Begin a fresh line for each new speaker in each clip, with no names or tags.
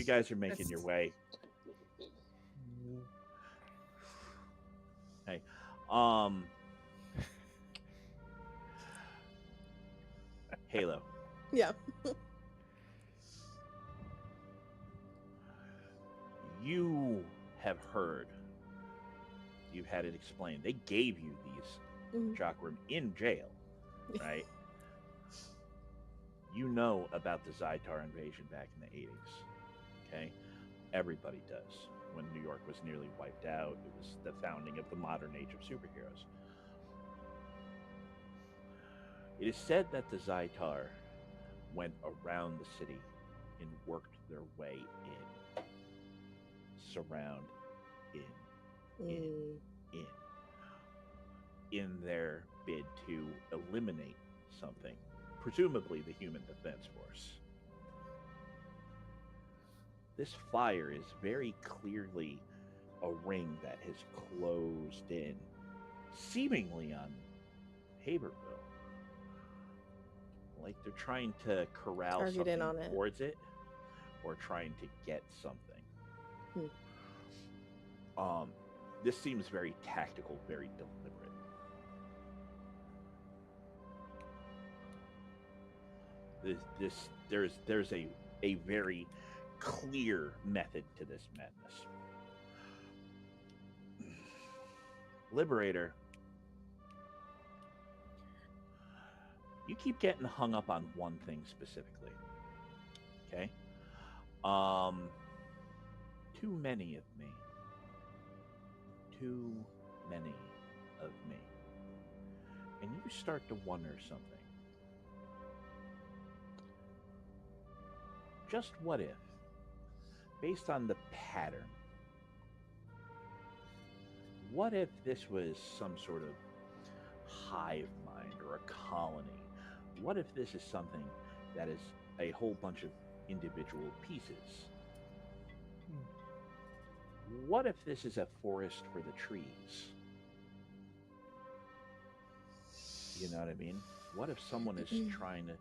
you guys are making your way. Hey, um, Halo,
Yeah.
you have heard. You've had it explained. They gave you these
Mhm.
chakram in jail, right? You know about the Zytar invasion back in the 80s. Okay? Everybody does. When New York was nearly wiped out, it was the founding of the modern age of superheroes. It is said that the Zytar went around the city and worked their way in, surround, in,
Mm.
in, in their bid to eliminate something, presumably the Human Defense Force. This fire is very clearly a ring that has closed in, seemingly on Haberville. Like they're trying to corral
Target in
something
on it.
towards it or trying to get something. Um, this seems very tactical, very deliberate. There's a very clear method to this madness. Liberator, you keep getting hung up on one thing specifically. Okay? Um, too many of me. Too many of me. And you start to wonder something. Just what if, based on the pattern, what if this was some sort of hive mind or a colony? What if this is something that is a whole bunch of individual pieces? What if this is a forest for the trees? You know what I mean? What if someone is trying to,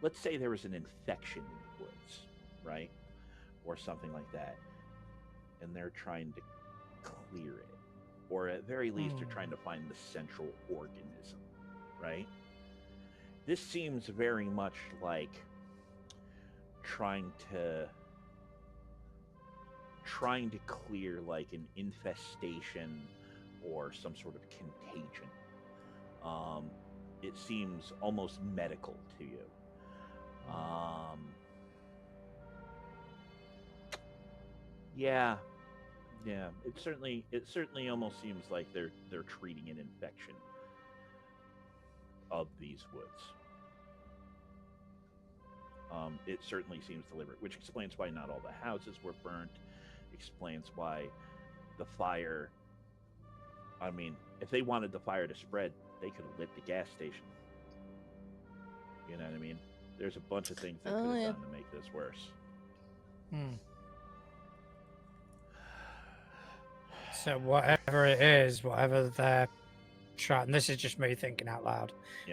let's say there was an infection in the woods, right? Or something like that, and they're trying to clear it. Or at very least, they're trying to find the central organism, right? This seems very much like trying to clear like an infestation or some sort of contagion. It seems almost medical to you. Yeah, yeah. It certainly almost seems like they're treating an infection of these woods. It certainly seems deliberate, which explains why not all the houses were burnt. Explains why the fire. I mean, if they wanted the fire to spread, they could have lit the gas station. You know what I mean? There's a bunch of things they could have done to make this worse.
So whatever it is, whatever they're trying, and this is just me thinking out loud,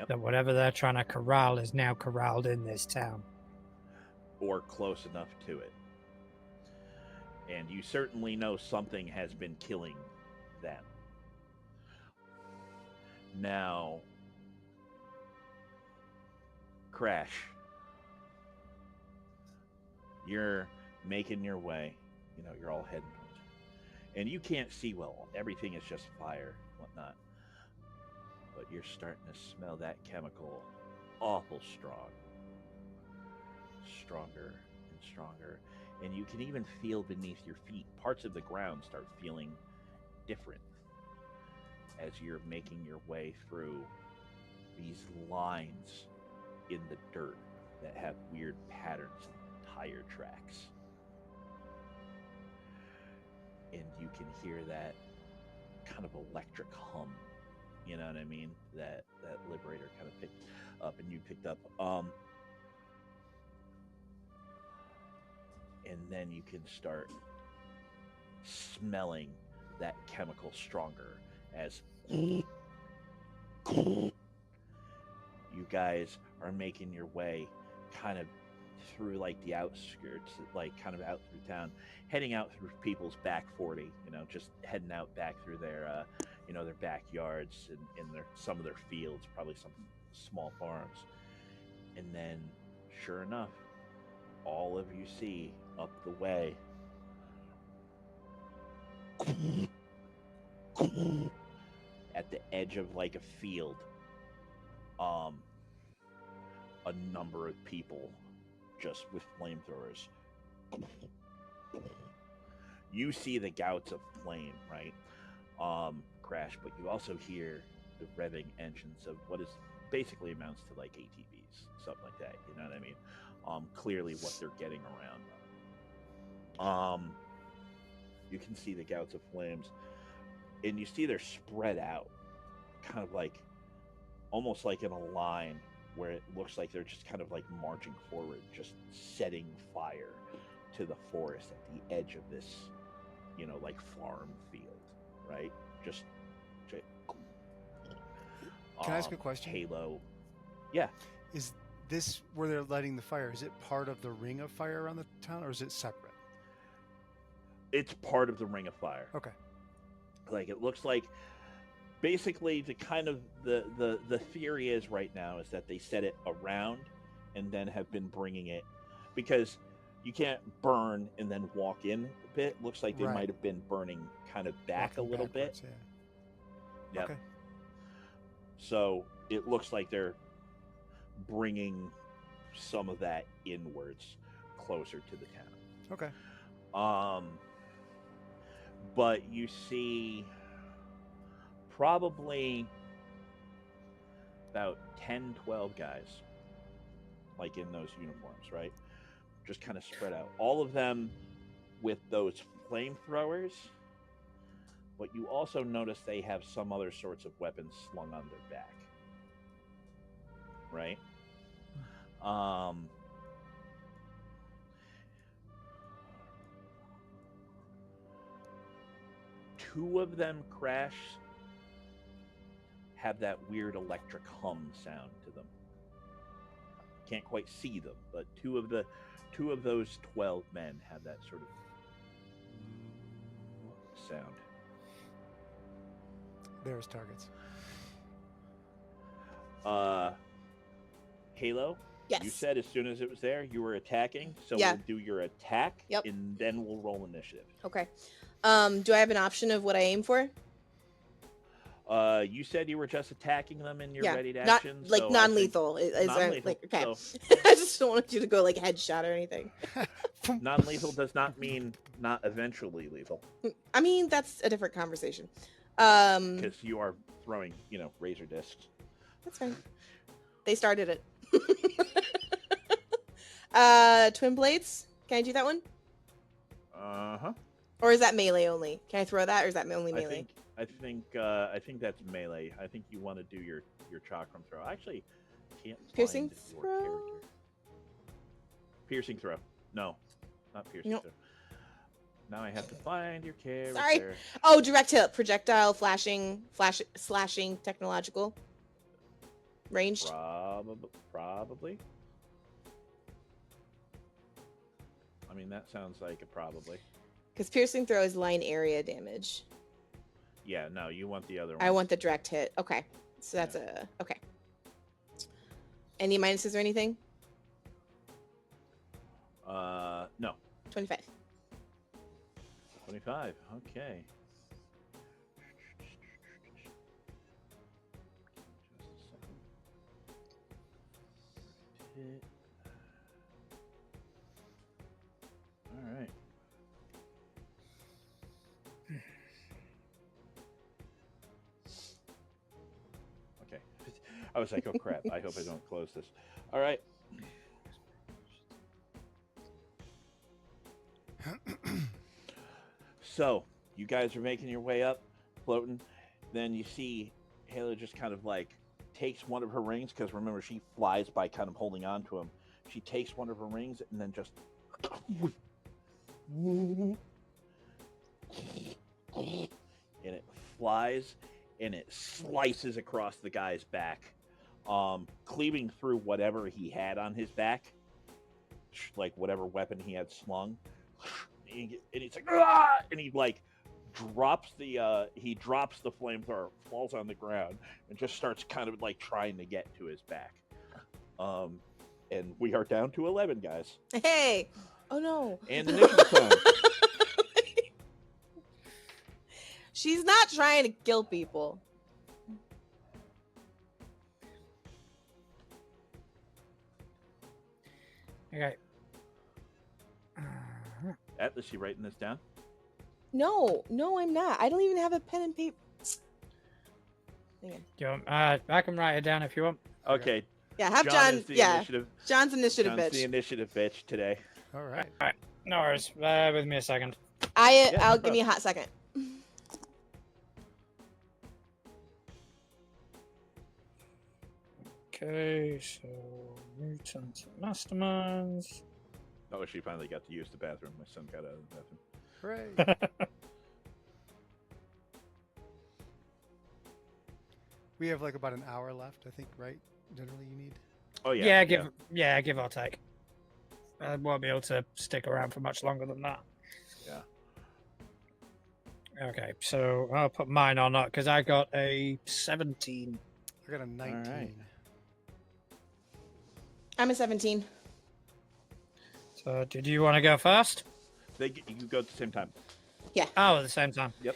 that whatever they're trying to corral is now corralled in this town.
Or close enough to it. And you certainly know something has been killing them. Now, Crash, you're making your way. You know, you're all heading towards it. And you can't see well. Everything is just fire, whatnot. But you're starting to smell that chemical awful strong. Stronger and stronger. And you can even feel beneath your feet, parts of the ground start feeling different as you're making your way through these lines in the dirt that have weird patterns and tire tracks. And you can hear that kind of electric hum, you know what I mean? That Liberator kind of picked up and you picked up. And then you can start smelling that chemical stronger as you guys are making your way kind of through like the outskirts, like kind of out through town, heading out through people's back 40, just heading out back through their their backyards and in their some of their fields, probably some small farms. And then sure enough, all of you see up the way at the edge of like a field, a number of people just with flamethrowers. You see the gouts of flame, right? Crash, but you also hear the revving engines of what is basically amounts to like ATVs, something like that. You know what I mean? Clearly what they're getting around. You can see the gouts of flames, and you see they're spread out, kind of like almost like in a line where it looks like they're just kind of like marching forward, just setting fire to the forest at the edge of this, like farm field, right? Just
Can I ask a question?
Halo. Yeah.
Is this where they're lighting the fire? Is it part of the ring of fire around the town, or is it separate?
It's part of the ring of fire.
Okay.
Like it looks like basically the kind of the theory is right now is that they set it around and then have been bringing it, because you can't burn and then walk in a bit. Looks like they might have been burning kind of back
Walking
a little bit.
Yeah.
Yep.
Okay.
So it looks like they're bringing some of that inwards, closer to the town.
Okay.
But you see probably about 10, 12 guys, like in those uniforms, right? Just kind of spread out. All of them with those flamethrowers, but you also notice they have some other sorts of weapons slung on their back. Right? Two of them, Crash, have that weird electric hum sound to them. Can't quite see them, but two of those 12 men have that sort of sound.
There's targets.
Halo?
Yes.
You said as soon as it was there, you were attacking, so
Yeah.
we'll do your attack,
Yep.
and then we'll roll initiative.
Okay. Do I have an option of what I aim for?
You said you were just attacking them in your ready to
not
action.
like
so
non-lethal.
non-lethal.
Like okay.
So
I just don't want you to go like headshot or anything.
non-lethal does not mean not eventually lethal,
I mean, that's a different conversation.
because you are throwing, razor discs.
That's fine. They started it. Twin blades. Can I do that one?
Uh-huh.
Or is that melee only? Can I throw that, or is that only melee?
I think that's melee. I think you want to do your chakram throw. I actually can't
Piercing
find your
throw?
character. Piercing throw. No, not piercing
Nope.
throw. Now I have to find your character.
Sorry. Oh, direct hit, projectile, slashing, technological, ranged.
Probably. I mean, that sounds like a probably.
Because piercing throw is line area damage.
Yeah, no, you want the other one.
I want the direct hit. Okay, so that's okay. Any minuses or anything?
No.
25.
25. Okay. Just a second. Hit. All right. Okay. I was like, oh crap. I hope I don't close this. All right. So, you guys are making your way up, floating. Then you see Halo just kind of like takes one of her rings, because remember, she flies by kind of holding on to him. She takes one of her rings and then just and it flies and it slices across the guy's back, cleaving through whatever he had on his back, like whatever weapon he had slung, and he's like, ah! And he like drops the flamethrower, falls on the ground, and just starts kind of like trying to get to his back. And we are down to 11, guys.
Hey! Oh no!
And initiative time.
She's not trying to kill people.
Okay.
Atlas, you writing this down?
No, I'm not. I don't even have a pen and paper.
I can write it down if you want.
Okay.
Yeah, have
John.
John.
Initiative.
John's initiative
John's
bitch.
the initiative bitch today.
All right.
All right. No worries. Bear with me a second.
I'll give me a hot second.
Okay, so mutant masterminds.
Oh, she finally got to use the bathroom. My son got out of the bathroom.
Hooray. We have like about an hour left, I think, right? Generally, you need.
Oh yeah.
Give or take. I won't be able to stick around for much longer than that.
Yeah.
Okay, so I'll put mine on that because I got a 17.
I got a 19.
right.
I'm a 17.
So, did you want to go first?
You go at the same time.
Yeah.
Oh, at the same time.
Yep.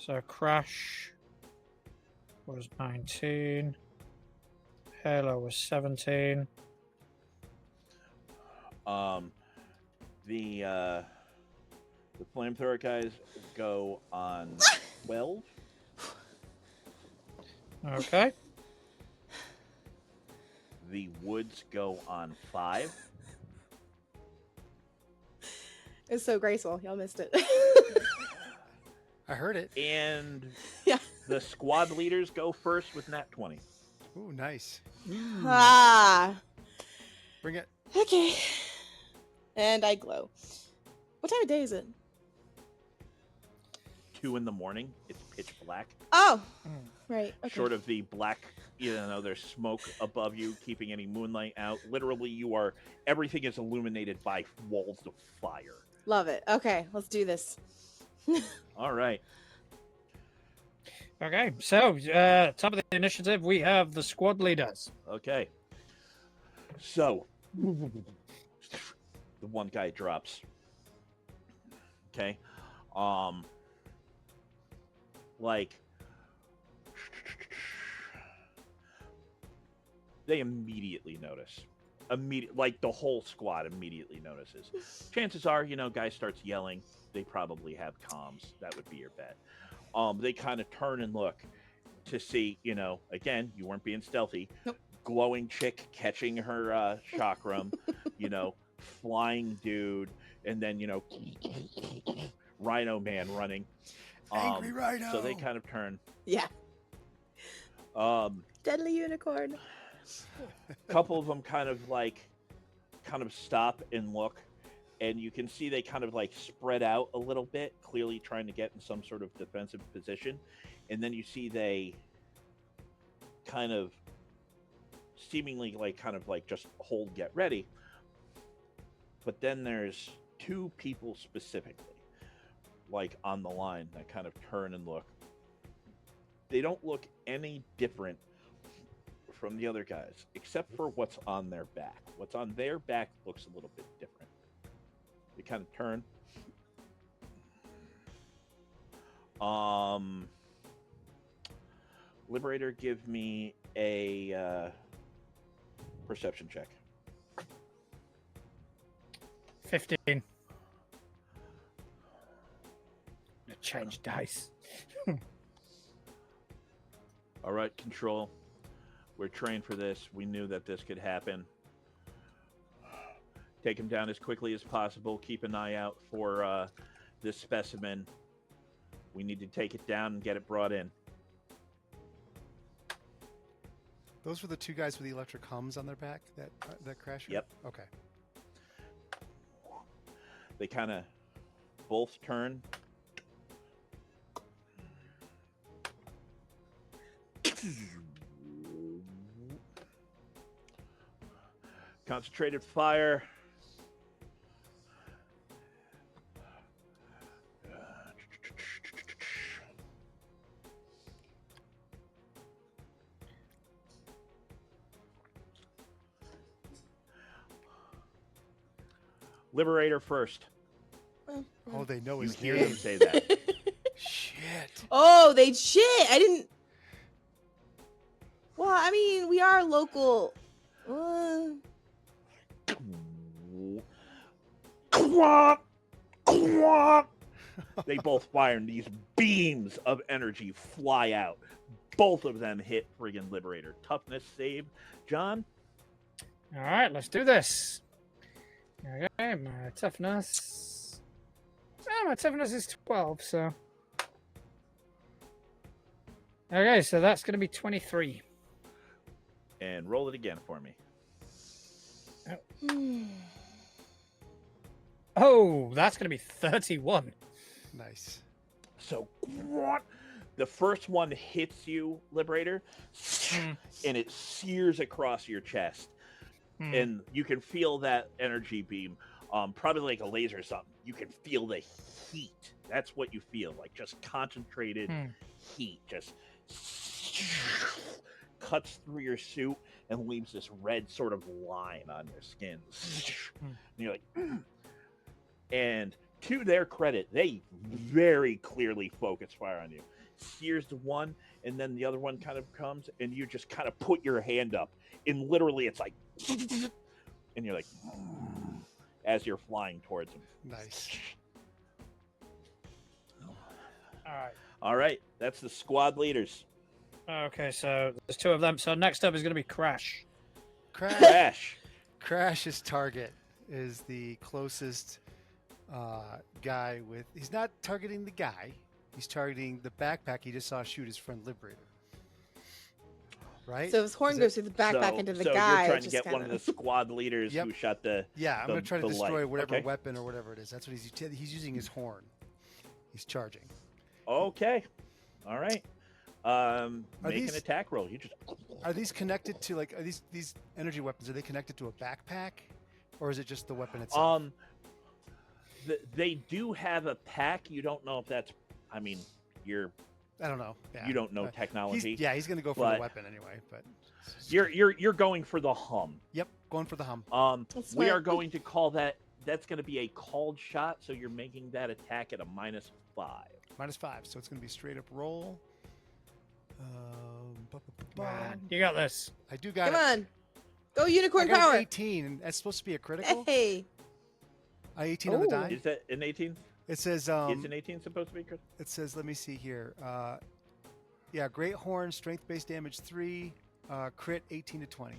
So Crash was 19. Halo was 17.
The flamethrower guys go on 12.
Okay.
The woods go on 5.
It's so graceful. Y'all missed it.
I heard it.
And
Yeah.
the squad leaders go first with nat 20.
Ooh, nice.
Ah.
Bring it.
Okay. And I glow. What time of day is it?
2 in the morning. It's pitch black.
Oh. Right. Okay.
Short of the black, there's smoke above you, keeping any moonlight out. Literally, everything is illuminated by walls of fire.
Love it. Okay, let's do this.
All right.
Okay, so top of the initiative, we have the squad leaders.
Okay. So, the one guy drops. Okay. They immediately notice. Like the whole squad immediately notices. Chances are, guy starts yelling. They probably have comms. That would be your bet. They kind of turn and look to see, again, you weren't being stealthy.
Nope.
Glowing chick catching her chakram, flying dude, and then, Rhino man running.
Angry Rhino.
So they kind of turn.
Yeah. Deadly unicorn.
Couple of them kind of stop and look, and you can see they kind of spread out a little bit, clearly trying to get in some sort of defensive position. And then you see they kind of seemingly just hold, get ready. But then there's 2 people specifically on the line that kind of turn and look. They don't look any different from the other guys, except for what's on their back. What's on their back looks a little bit different. They kind of turn. Liberator, give me a perception check.
15. Change dice.
All right, Control. We're trained for this. We knew that this could happen. Take him down as quickly as possible. Keep an eye out for this specimen. We need to take it down and get it brought in.
Those were the 2 guys with the electric hums on their back that crashed?
Yep.
Okay.
They kind of both turn. Concentrated fire. Liberator first.
Oh, they know
You
his
hear
name.
them say that.
Shit.
Oh, they shit. I didn't. Well, I mean, we are local.
Quack, quack. They both fire, and these beams of energy fly out. Both of them hit friggin' Liberator. Toughness save. John?
All right, let's do this. Okay, my toughness. Oh, my toughness is 12, so. Okay, so that's going to be 23.
And roll it again for me.
Oh, that's going to be 31.
Nice.
So, what? The first one hits you, Liberator, and it sears across your chest. And you can feel that energy beam, probably like a laser or something. You can feel the heat. That's what you feel, like just concentrated heat. Just cuts through your suit and leaves this red sort of line on your skin. And you're like, and to their credit, they very clearly focus fire on you. Sears the one, and then the other one kind of comes, and you just kind of put your hand up, and literally it's like, and you're like, as you're flying towards them.
Nice.
All right, that's the squad leaders.
Okay, so there's two of them. So next up is going to be Crash.
Crash's target is the closest guy with. He's not targeting the guy. He's targeting the backpack he just saw shoot his friend Liberator. Right?
So his horn goes through the backpack into the guy.
You're trying to get one of the squad leaders who shot the.
Yeah, I'm going to try to destroy whatever
okay.
weapon or whatever it is. That's what he's using his horn. He's charging.
Okay. All right. Make an attack roll. You just.
Are these connected to are these energy weapons? Are they connected to a backpack, or is it just the weapon itself?
They do have a pack. You don't know if that's. I mean,
I don't know. Yeah.
You don't know technology.
He's going to go for the weapon anyway. But
you're going for the hum.
Yep, going for the hum.
We are going to call that. That's going to be a called shot. So you're making that attack at a -5.
-5. So it's going to be straight up roll.
You got this.
I do got it.
Come on. Go unicorn
I got
power.
18, and that's supposed to be a critical.
Hey.
18 on the die.
Is that an 18?
It says.
Is an 18 supposed to be critical?
It says. Let me see here. Yeah, Great Horn, strength base damage 3, crit 18 to 20.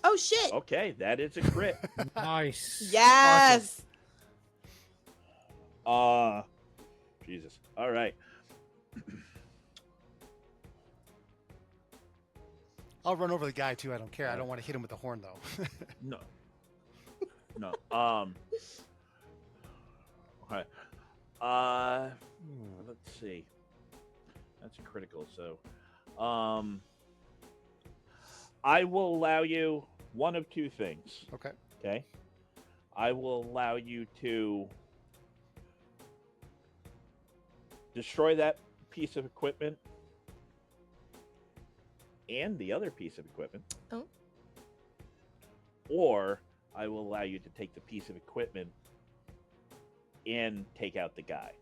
Oh shit.
Okay, that is a crit.
Nice.
Yes.
Awesome. Jesus. All right.
I'll run over the guy too. I don't care. I don't want to hit him with the horn though.
No. Okay. Let's see. That's a critical. So, I will allow you one of two things.
Okay.
Okay. I will allow you to destroy that piece of equipment and the other piece of equipment.
Oh.
Or I will allow you to take the piece of equipment and take out the guy.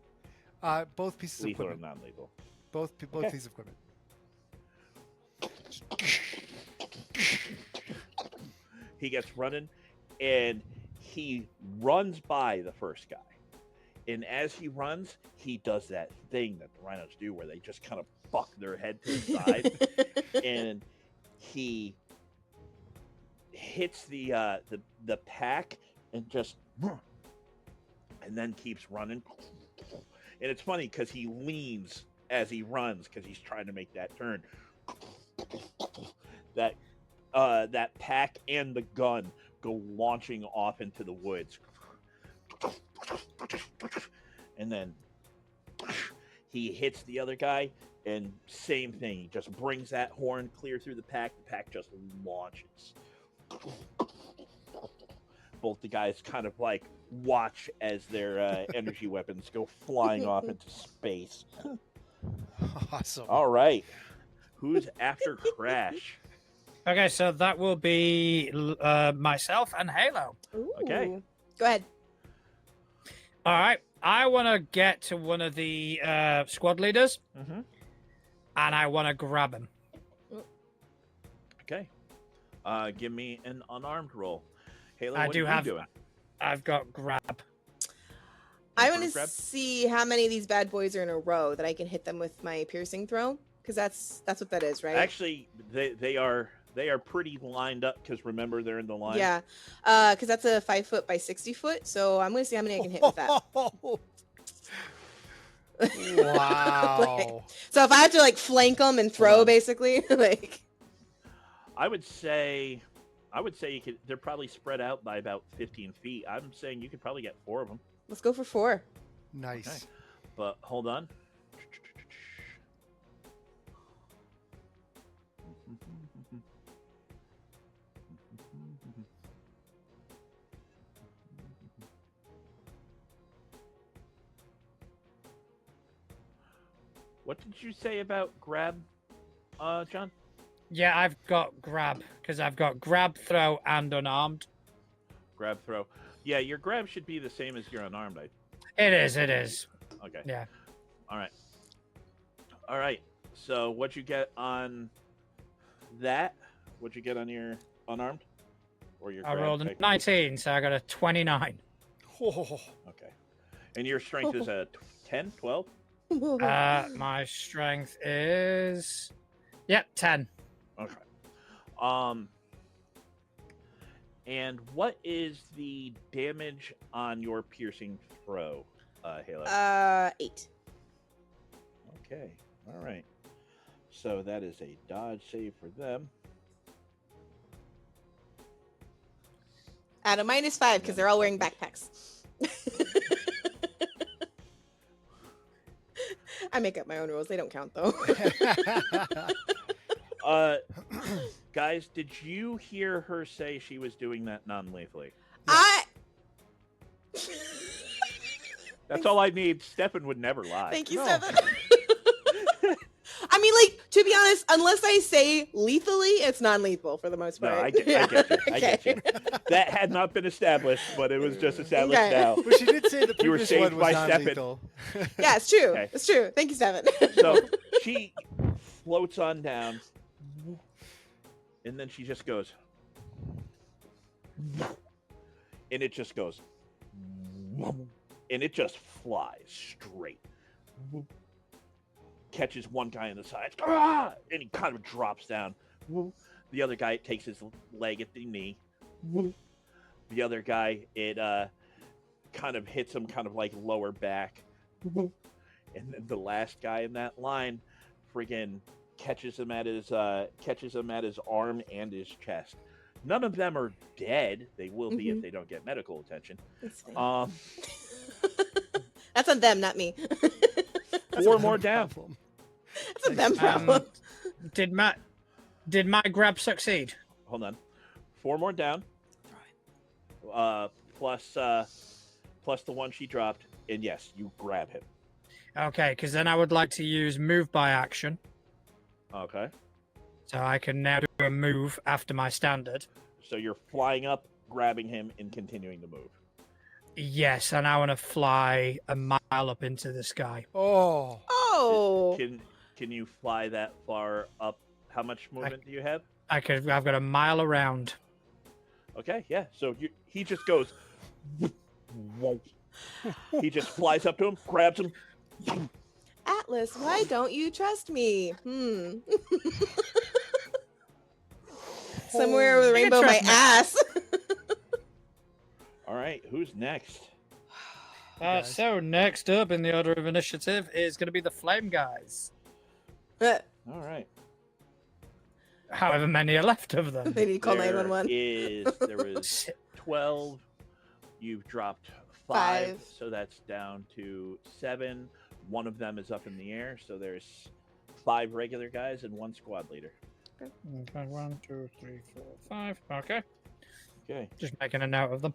Both pieces
Lethal
of
or
equipment.
non-lethal.
Both pieces of equipment.
He gets running, and he runs by the first guy. And as he runs, he does that thing that the rhinos do where they just kind of buck their head to the side. And he hits the pack and just... and then keeps running. And it's funny because he leans as he runs because he's trying to make that turn. That pack and the gun go launching off into the woods. And then he hits the other guy, and same thing. He just brings that horn clear through the pack. The pack just launches. both the guys kind of like watch as their energy weapons go flying off into space.
Awesome.
All right. Who's after Crash?
Okay, so that will be myself and Halo.
Ooh.
Okay.
Go ahead.
All right. I want to get to one of the squad leaders,
Mm-hmm.
and I want to grab him.
Okay. Give me an unarmed roll. Halo,
I
what
do
are you
have.
doing?
I've got grab.
I
You
want to
grab?
see how many of these bad boys are in a row that I can hit them with my piercing throw, because that's what that is, right?
Actually, they are pretty lined up because remember they're in the line.
Yeah, because that's a 5 foot by 60 foot. So I'm gonna see how many I can hit with that.
Wow.
So if I have to like flank them and throw, basically, like.
I would say you could. They're probably spread out by about 15 feet. I'm saying you could probably get 4 of them.
Let's go for 4.
Nice.
Okay. But hold on. What did you say about grab, John?
Yeah, I've got grab because I've got grab, throw, and unarmed.
Grab, throw. Yeah, your grab should be the same as your unarmed.
It is. It is.
Okay.
Yeah.
All right. All right. So what'd you get on that? What'd you get on your unarmed? Or your
I
grab?
rolled a 19, so I got a 29.
Oh,
Okay. And your strength is a 10, 12?
My strength is, 10.
Okay. And what is the damage on your piercing throw, Halo?
8.
Okay. All right. So that is a dodge save for them.
At a -5 because they're all wearing backpacks. I make up my own rules. They don't count though.
Guys, did you hear her say she was doing that non-lethally?
I.
That's all I need. Stefan would never lie.
Thank you,
No.
Stefan. I mean, like, to be honest, unless I say lethally, it's non-lethal for the most
No,
part.
I get you. I get you.
Okay.
That had not been established, but it was just established
Okay.
now.
but she did say the
You were
previous
saved
one was
by Stefan.
non-lethal.
Yeah, it's true.
Okay.
It's true. Thank you, Stefan.
So she floats on down, and then she just goes, and it just goes, and it just flies straight. Catches one guy in the side, and he kind of drops down. The other guy takes his leg at the knee. The other guy, it kind of hits him kind of like lower back. And then the last guy in that line friggin' catches him at his arm and his chest. None of them are dead. They will be if they don't get medical attention.
That's fine.
Um,
That's on them, not me.
That's
4
not
more
a
down.
problem.
That's a them problem.
Did my grab succeed?
Hold on. 4 more down. Plus the one she dropped, and yes, you grab him.
Okay, because then I would like to use move by action,
Okay.
so I can now do a move after my standard.
So you're flying up, grabbing him, and continuing to move.
Yes, and I want to fly a mile up into the sky.
Oh.
Oh.
Can you fly that far up? How much movement do you have?
I've got a mile around.
Okay, yeah. So he just goes. He just flies up to him, grabs him.
Atlas, why don't you trust me? Somewhere with a
You can
rainbow in my
trust me.
ass.
All right, who's next?
Guys.
So next up in the order of initiative is going to be the Flame Guys.
All right.
However many are left of them.
They need to call
There
911.
there was 12. You've dropped 5,
5.
so that's down to 7. One of them is up in the air, so there's 5 regular guys and 1 squad leader.
Okay, 1, 2, 3, 4, 5. Okay,
Okay.
just making a note of them.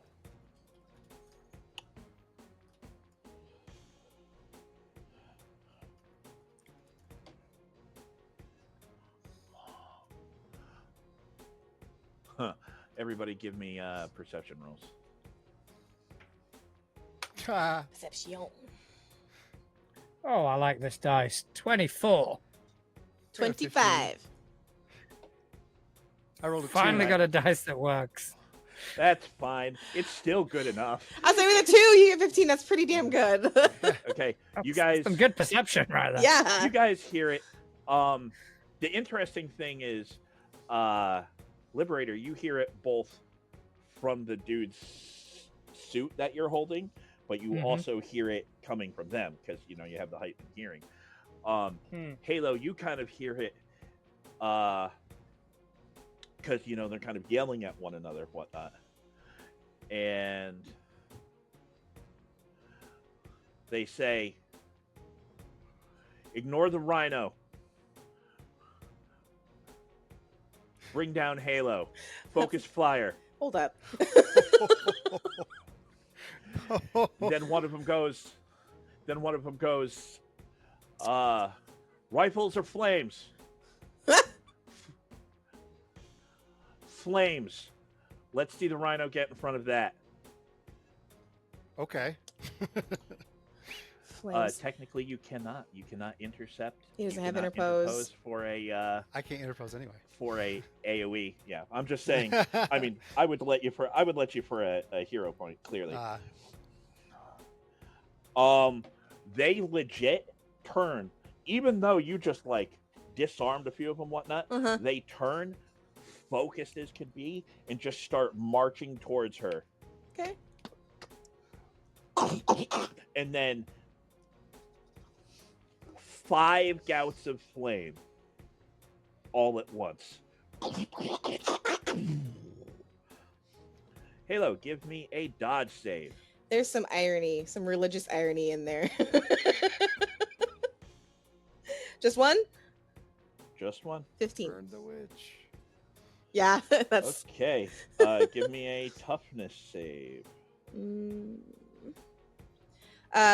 Everybody, give me perception rolls.
Perception.
Oh, I like this dice. 24.
25.
I rolled a 2.
Finally got a dice that works.
That's fine. It's still good enough.
I was like, with a 2, you get 15. That's pretty damn good.
Okay, you
That's
guys.
some good perception right there.
Yeah.
You guys hear it. The interesting thing is, Liberator, you hear it both from the dude's suit that you're holding, but you also hear it coming from them because you have the heightened hearing. Halo, you kind of hear it because they're kind of yelling at one another, whatnot, and they say, "Ignore the rhino. Bring down Halo. Focus flyer."
Hold up.
Then one of them goes, "Rifles or flames?" Flames. Let's see the rhino get in front of that.
Okay.
Flames.
Technically, you cannot. You cannot intercept.
He doesn't
You
have
cannot
interpose.
for a.
I can't interpose anyway.
For a AOE. Yeah, I'm just saying. I mean, I would let you for a hero point. Clearly. They legit turn, even though you just disarmed a few of them, whatnot. They turn, focused as could be, and just start marching towards her.
Okay.
And then 5 gouts of flame all at once. Halo, give me a dodge save.
There's some irony, some religious irony in there. Just one?
Just one?
15.
Burn the witch.
Yeah, that's...
Okay. Give me a toughness save.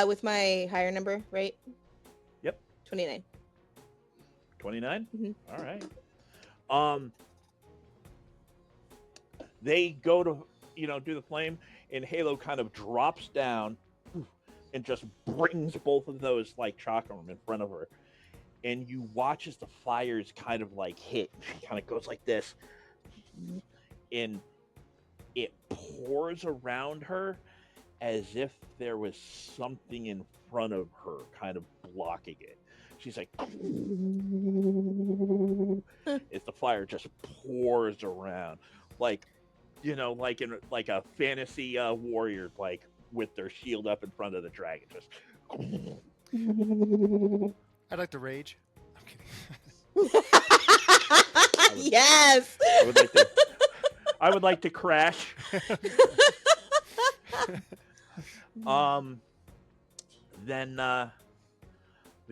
With my higher number, right?
Yep.
29.
29?
Mhm.
All right. They go to, do the flame, and Halo kind of drops down and just brings both of those chakram in front of her. And you watch as the fires kind of hit. She kind of goes like this. And it pours around her as if there was something in front of her kind of blocking it. She's like, as the fire just pours around, like in a fantasy warrior, with their shield up in front of the dragon. Just.
I'd like to rage. I'm kidding.
Yes.
I would like to crash. Then the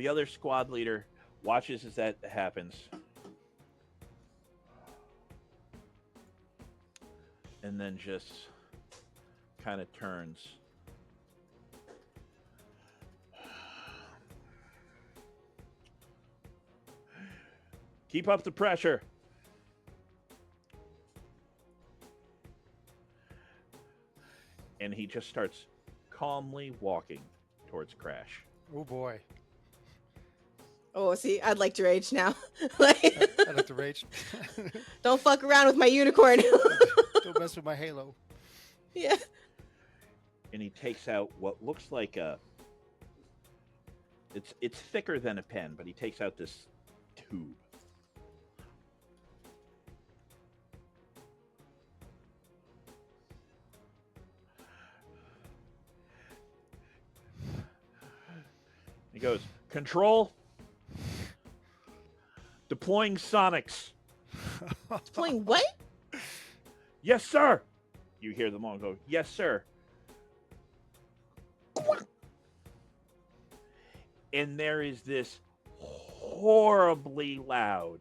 other squad leader watches as that happens, and then just kind of turns. Keep up the pressure. And he just starts calmly walking towards Crash.
Oh boy.
Oh, see, I'd like to rage now.
I'd like to rage.
Don't fuck around with my unicorn.
Don't mess with my halo.
Yeah.
And he takes out what looks like it's thicker than a pen, but he takes out this tube. He goes, "Control. Deploying sonics."
Deploying what?
"Yes, sir." You hear them all go, "Yes, sir." And there is this horribly loud,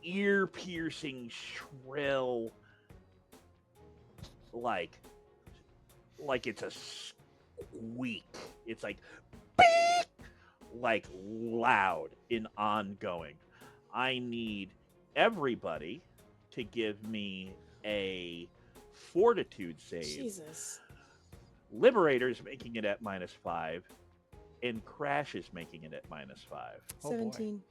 ear-piercing, shrill, like it's a squeak. It's like, beep! Like loud and ongoing. I need everybody to give me a fortitude save.
Jesus.
Liberator's making it at -5, and Crash is making it at -5.
Oh, boy.
17.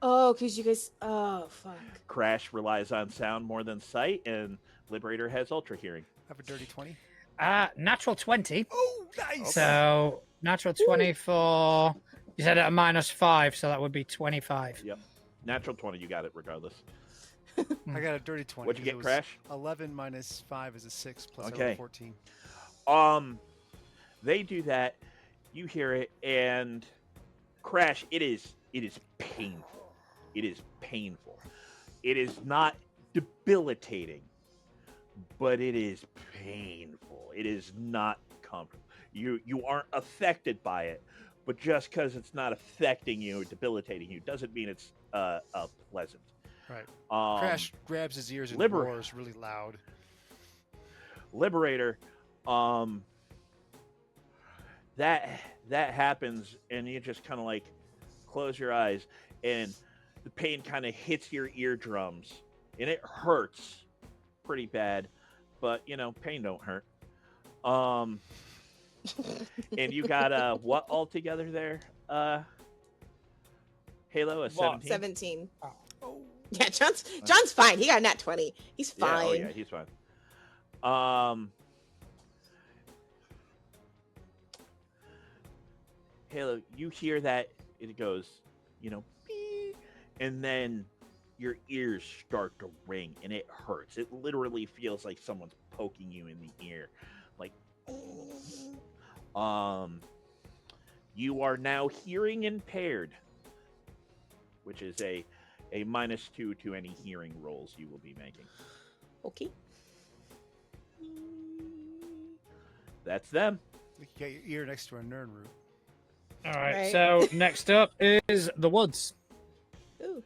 Oh, because you guys. Oh, fuck.
Crash relies on sound more than sight, and Liberator has ultra hearing.
Have a dirty 20.
Natural 20.
Oh, nice.
So natural 20 for. You said at a -5, so that would be 25.
Yep. Natural 20, you got it regardless.
I got a dirty 20.
What'd you
'cause
get,
it was
Crash?
11 minus 5 is a 6 plus I
Okay.
rolled 14.
They do that. You hear it, and Crash. It is painful. It is painful. It is not debilitating, but it is painful. It is not comfortable. You aren't affected by it, but just because it's not affecting you or debilitating you doesn't mean it's pleasant.
Right.
Um,
Crash grabs his ears and roars really loud.
Liberator, that happens, and you just kind of like close your eyes, and the pain kind of hits your eardrums, and it hurts pretty bad, but pain don't hurt. And you got what altogether there? Halo, a 17.
17.
Oh.
Yeah, John's fine. He got a nat 20. He's fine.
Yeah, oh yeah, he's fine. Halo, you hear that it goes, beep, and then your ears start to ring, and it hurts. It literally feels like someone's poking you in the ear, like. You are now hearing impaired, which is a -2 to any hearing rolls you will be making.
Okay.
That's them.
You got your ear next to a nerd root.
All right.
Right.
So next up is the woods.
Ooh.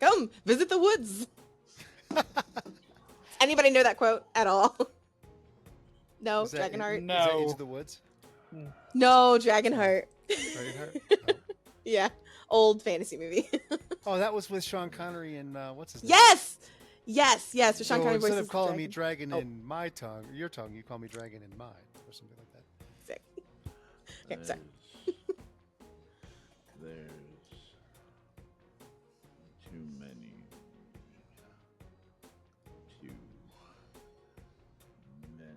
Come visit the woods. Anybody know that quote at all? No,
Is that
Dragonheart.
Is that
No.
Into the Woods?
No, Dragonheart.
Dragonheart?
Yeah, old fantasy movie.
Oh, that was with Sean Connery and what's his name?
Yes. So Sean Connery
instead
voices
of calling
the
me dragon
Oh.
in my tongue, your tongue, you call me dragon in mine, or something like that.
Sick. Okay, sorry.
There's too many. Too many.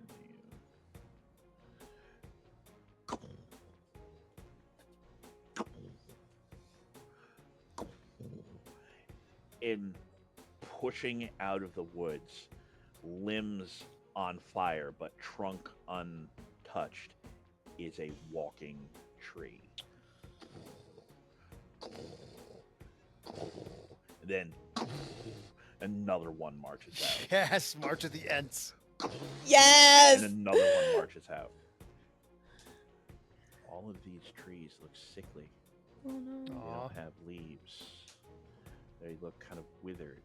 In pushing out of the woods, limbs on fire but trunk untouched, is a walking tree. Then another one marches out.
Yes, March of the Ents.
Yes.
And another one marches out. All of these trees look sickly.
Oh, no.
They
Aw.
don't have leaves. They look kind of withered.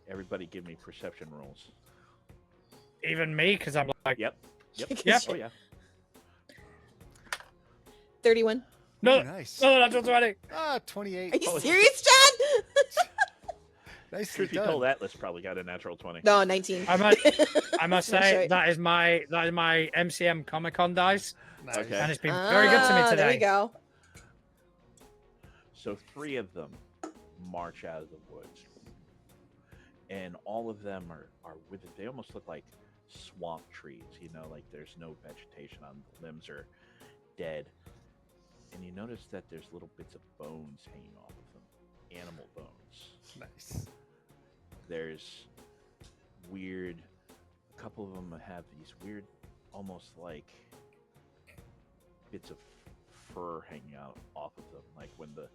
Everybody give me perception rolls.
Even me, because I'm like,
Yep.
Yep.
Oh, yeah.
31.
no,
Ooh, nice.
no, natural 20.
28.
Are you
Oh,
serious, John?
Nicely
Truth be
done.
told, Atlas probably got a natural 20.
No, 19.
I must
That's
say
right.
that is my MCM Comic Con dice,
Nice.
Okay.
and it's been very good to me today.
There you go.
So 3 of them march out of the woods. And all of them are withered. They almost look like swamp trees, like there's no vegetation on them. The limbs are dead. And you notice that there's little bits of bones hanging off of them. Animal bones.
Nice.
There's weird, a couple of them have these weird, almost like bits of fur hanging out off of them, like when the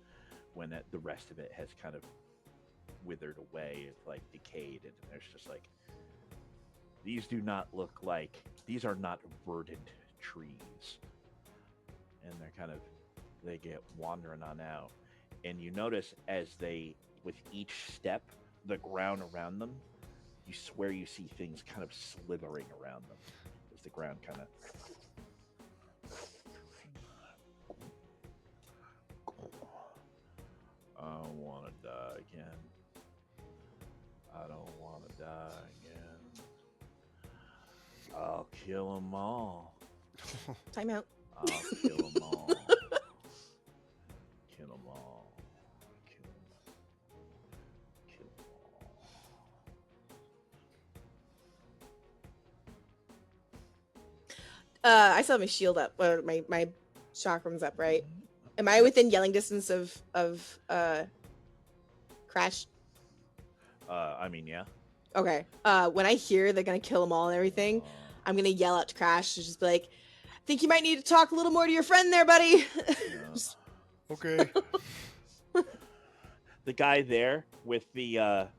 rest of it has kind of withered away, it's like decayed, and there's just like, these are not verdant trees, and they get wandering on out, and you notice as with each step, the ground around them, you swear you see things kind of slithering around them as the ground kind of. I don't want to die again. I don't want to die again. I'll kill them all.
Time out.
I'll kill them all. Kill them all. Kill them. Kill them all.
I still have my shield up, or my chakram's up, right? Am I within yelling distance of Crash?
I mean, yeah.
Okay. When I hear they're gonna kill them all and everything, I'm gonna yell out to Crash to just be like, "Think you might need to talk a little more to your friend there, buddy."
Okay.
The guy there with the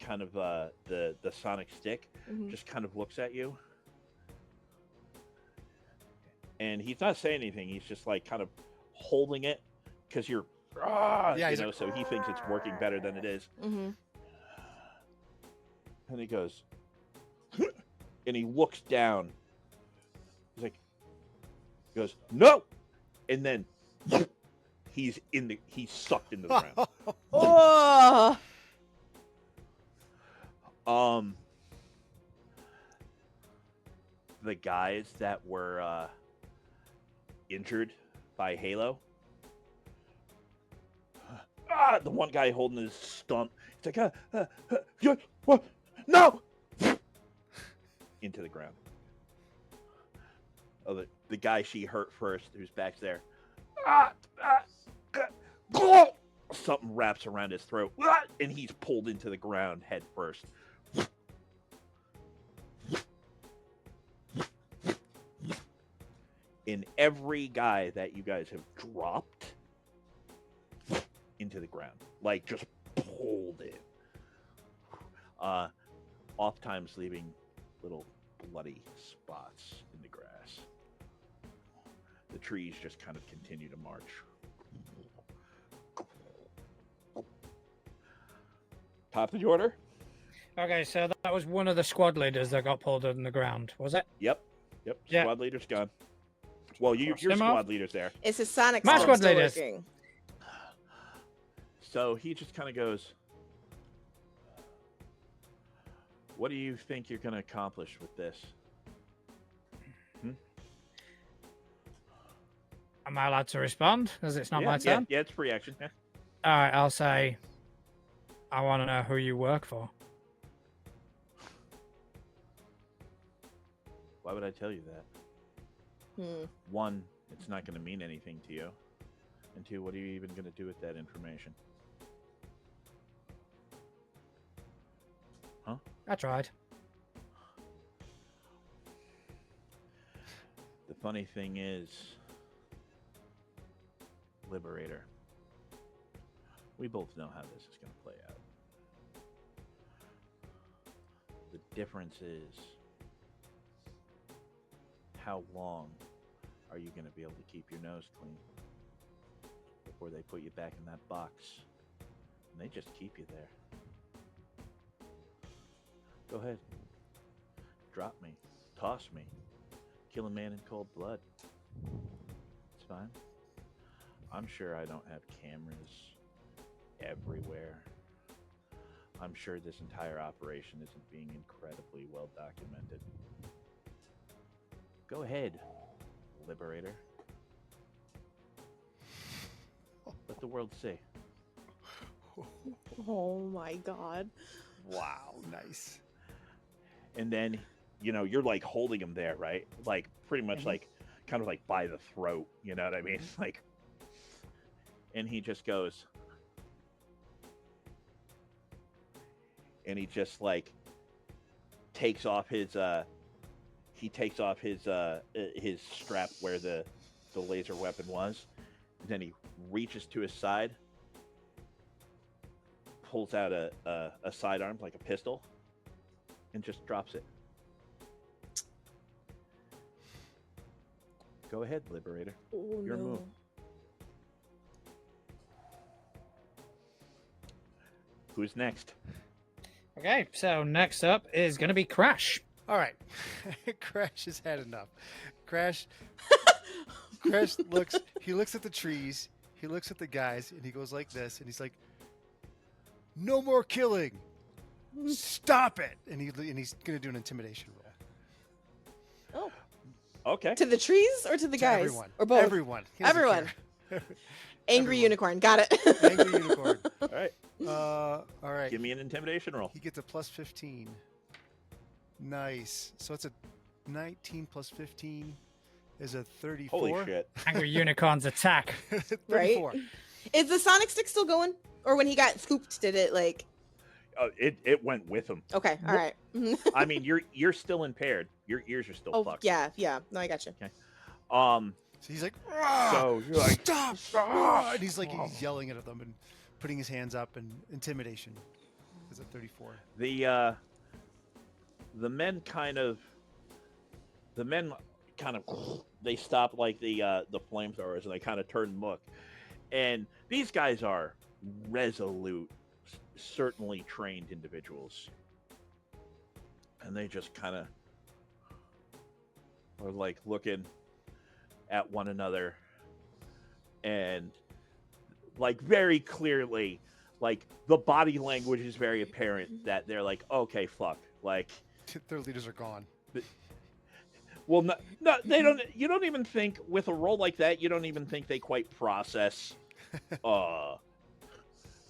kind of the sonic stick just kind of looks at you, and he's not saying anything. He's just like kind of holding it because you're you know, so he thinks it's working better than it is. And he goes, and he looks down. He's like, he goes, no, and then he's sucked into the ground.
Oh.
The guys that were injured by Halo. The one guy holding his stump. He's like, what? No! Into the ground. Oh, the guy she hurt first, who's back there. Something wraps around his throat, and he's pulled into the ground head first. In every guy that you guys have dropped into the ground, like just pulled in. Oftentimes leaving little bloody spots in the grass. The trees just kind of continue to march. Top of the order?
Okay, so that was one of the squad leaders that got pulled in the ground, was it?
Yep.
Yeah.
Squad leader's gone. Well, your squad leader's there.
It's his sonic
My
stick
squad
still
leaders.
working.
So he just kind of goes, what do you think you're going to accomplish with this?
Am I allowed to respond? Because it's not my turn?
Yeah, it's free action. Yeah.
All right, I'll say, I want to know who you work for.
Why would I tell you that? One, it's not going to mean anything to you. And two, what are you even going to do with that information? Huh?
I tried.
The funny thing is, Liberator, we both know how this is going to play out. The difference is, how long are you going to be able to keep your nose clean before they put you back in that box? And they just keep you there. Go ahead. Drop me. Toss me. Kill a man in cold blood. It's fine. I'm sure I don't have cameras everywhere. I'm sure this entire operation isn't being incredibly well documented. Go ahead, Liberator. Let the world see.
Oh my god.
Wow, nice.
And then, you know, you're like holding him there, right? Like pretty much like kind of like by the throat, you know what I mean? Like, and he just goes, and he just like takes off his his strap where the laser weapon was, and then he reaches to his side, pulls out a sidearm like a pistol, and just drops it. Go ahead, Liberator.
Oh,
Your move. Who's next?
Okay, so next up is going to be Crash.
All right. Crash has had enough. Crash looks at the trees. He looks at the guys and he goes like this, and he's like, "No more killing! Stop it!" And he's gonna do an intimidation roll.
Oh,
Okay.
to the trees or to the guys?
Everyone.
Or both?
Everyone. He doesn't
Everyone.
care.
Angry
Everyone.
unicorn. Got it.
Angry unicorn.
All right.
All right.
Give me an intimidation roll.
He gets a plus 15. Nice. So it's a 19 plus 15 is a 34.
Holy shit.
Angry unicorns attack.
34.
Is the sonic stick still going? Or when he got scooped, did it like?
It went with him.
Okay. All right.
I mean, you're still impaired. Your ears are still
Oh
fucked.
yeah. No, I got you.
Okay.
So he's like,
So you're like,
stop! And he's like, he's yelling at them and putting his hands up and intimidation. Is at 34.
the men kind of they stop like the flamethrowers, and they kind of turn and look, and these guys are resolute, certainly trained individuals, and they just kind of are like looking at one another, and like very clearly, like the body language is very apparent that they're like, okay, fuck, like
Their leaders are gone.
well, no, they don't. You don't even think with a role like that. You don't even think they quite process,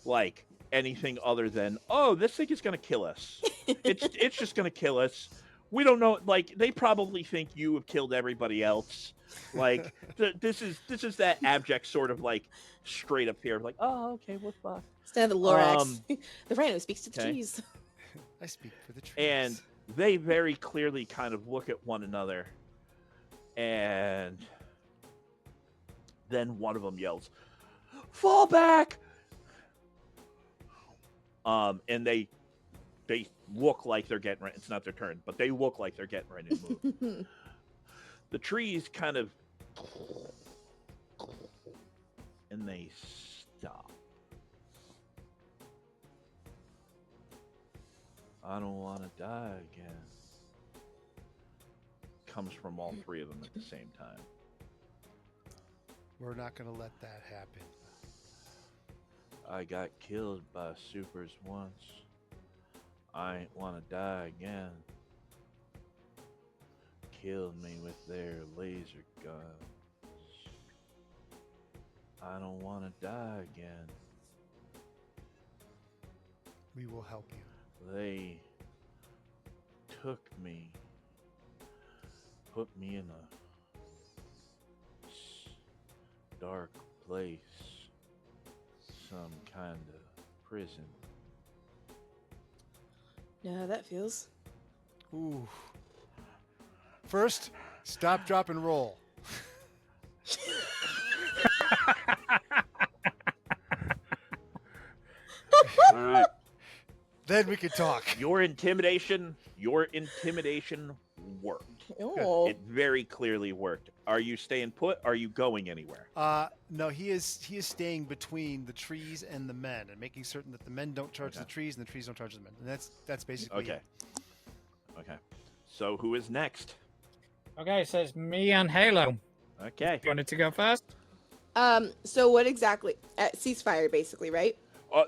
like anything other than, oh, this thing is gonna kill us. It's just gonna kill us. We don't know. Like they probably think you have killed everybody else. Like this is that abject sort of like straight up fear of like, oh, okay, well, fuck.
Stand the Lorax, the rhino speaks to the
okay.
trees.
I speak for the trees.
And they very clearly kind of look at one another, and then one of them yells, "Fall back!" And they look like they're getting ready. It's not their turn, but they look like they're getting ready to move. The trees kind of, and they stop. I don't want to die again. Comes from all three of them at the same time.
We're not going to let that happen.
I got killed by supers once. I ain't want to die again. Killed me with their laser guns. I don't want to die again.
We will help you.
They took me, put me in a dark place, some kind of prison.
Yeah, that feels.
Ooh. First, stop, drop, and roll.
All right.
Then we can talk.
Your intimidation worked.
Oh.
It very clearly worked. Are you staying put? Are you going anywhere?
No, he is staying between the trees and the men and making certain that the men don't charge the trees and the trees don't charge the men. And that's basically
Okay. Okay. So who is next?
Okay, so it's me and Halo.
Okay.
You wanted to go first?
So what exactly? Ceasefire, basically, right?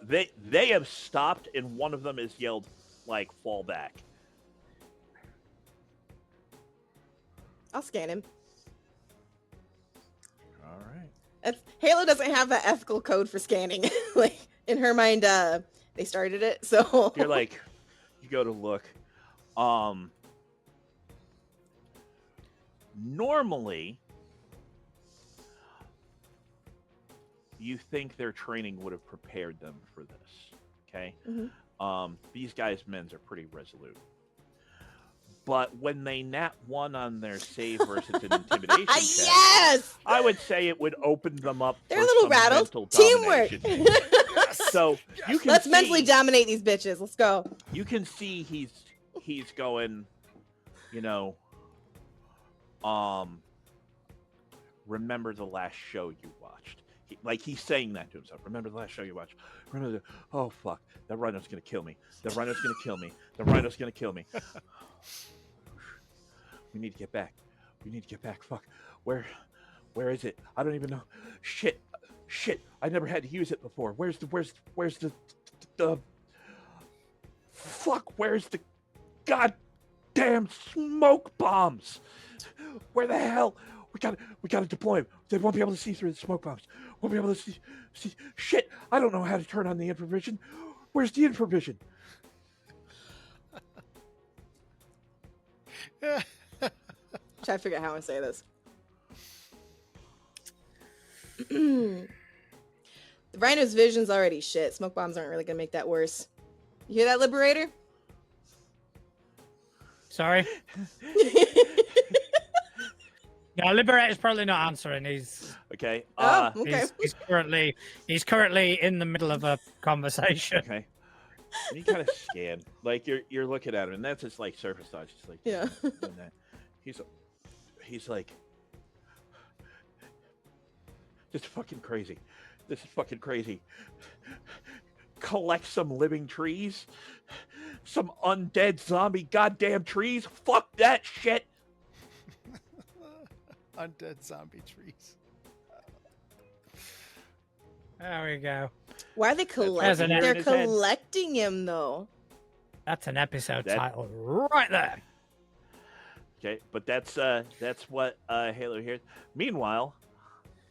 They have stopped, and one of them has yelled, like, fall back.
I'll scan him.
All right.
Halo doesn't have that ethical code for scanning. Like in her mind, they started it. So
You're like, you go to look. Normally, you think their training would have prepared them for this. Okay.
Mhm.
These guys' men's are pretty resolute. But when they nat one on their save versus an intimidation check,
yes,
I would say it would open them up.
they're
for
a little
some
rattled.
mental
Teamwork.
domination. So you can
Let's
see,
mentally dominate these bitches. Let's go.
You can see he's going, you know, remember the last show you watched. He's saying that to himself. Remember the last show you watched. Remember oh fuck, that rhino's gonna kill me. The rhino's gonna kill me. The rhino's gonna kill me. We need to get back. We need to get back. Fuck. Where is it? I don't even know. Shit. Shit, I never had to use it before. Where's the fuck? Where's the goddamn smoke bombs? Where the hell? We gotta deploy them. They won't be able to see through the smoke bombs. Won't be able to see. Shit, I don't know how to turn on the infravision. Where's the infravision?
Try to figure out how to say this. The Rhino's vision's already shit. Smoke bombs aren't really gonna make that worse. You hear that, Liberator?
Sorry. No, Liberator's probably not answering. He's
okay.
Okay.
He's currently in the middle of a conversation.
Okay. And you kind of scan, like you're looking at him, and that's just like surface dodge. Just like
Yeah.
doing that. He's like, this is fucking crazy. This is fucking crazy. Collect some living trees, some undead zombie goddamn trees. Fuck that shit.
Undead zombie trees.
There we go.
Why are they collecting?
There's
They're
in his head.
collecting him though.
That's an episode title right there.
Okay, but that's what Halo hears. Meanwhile,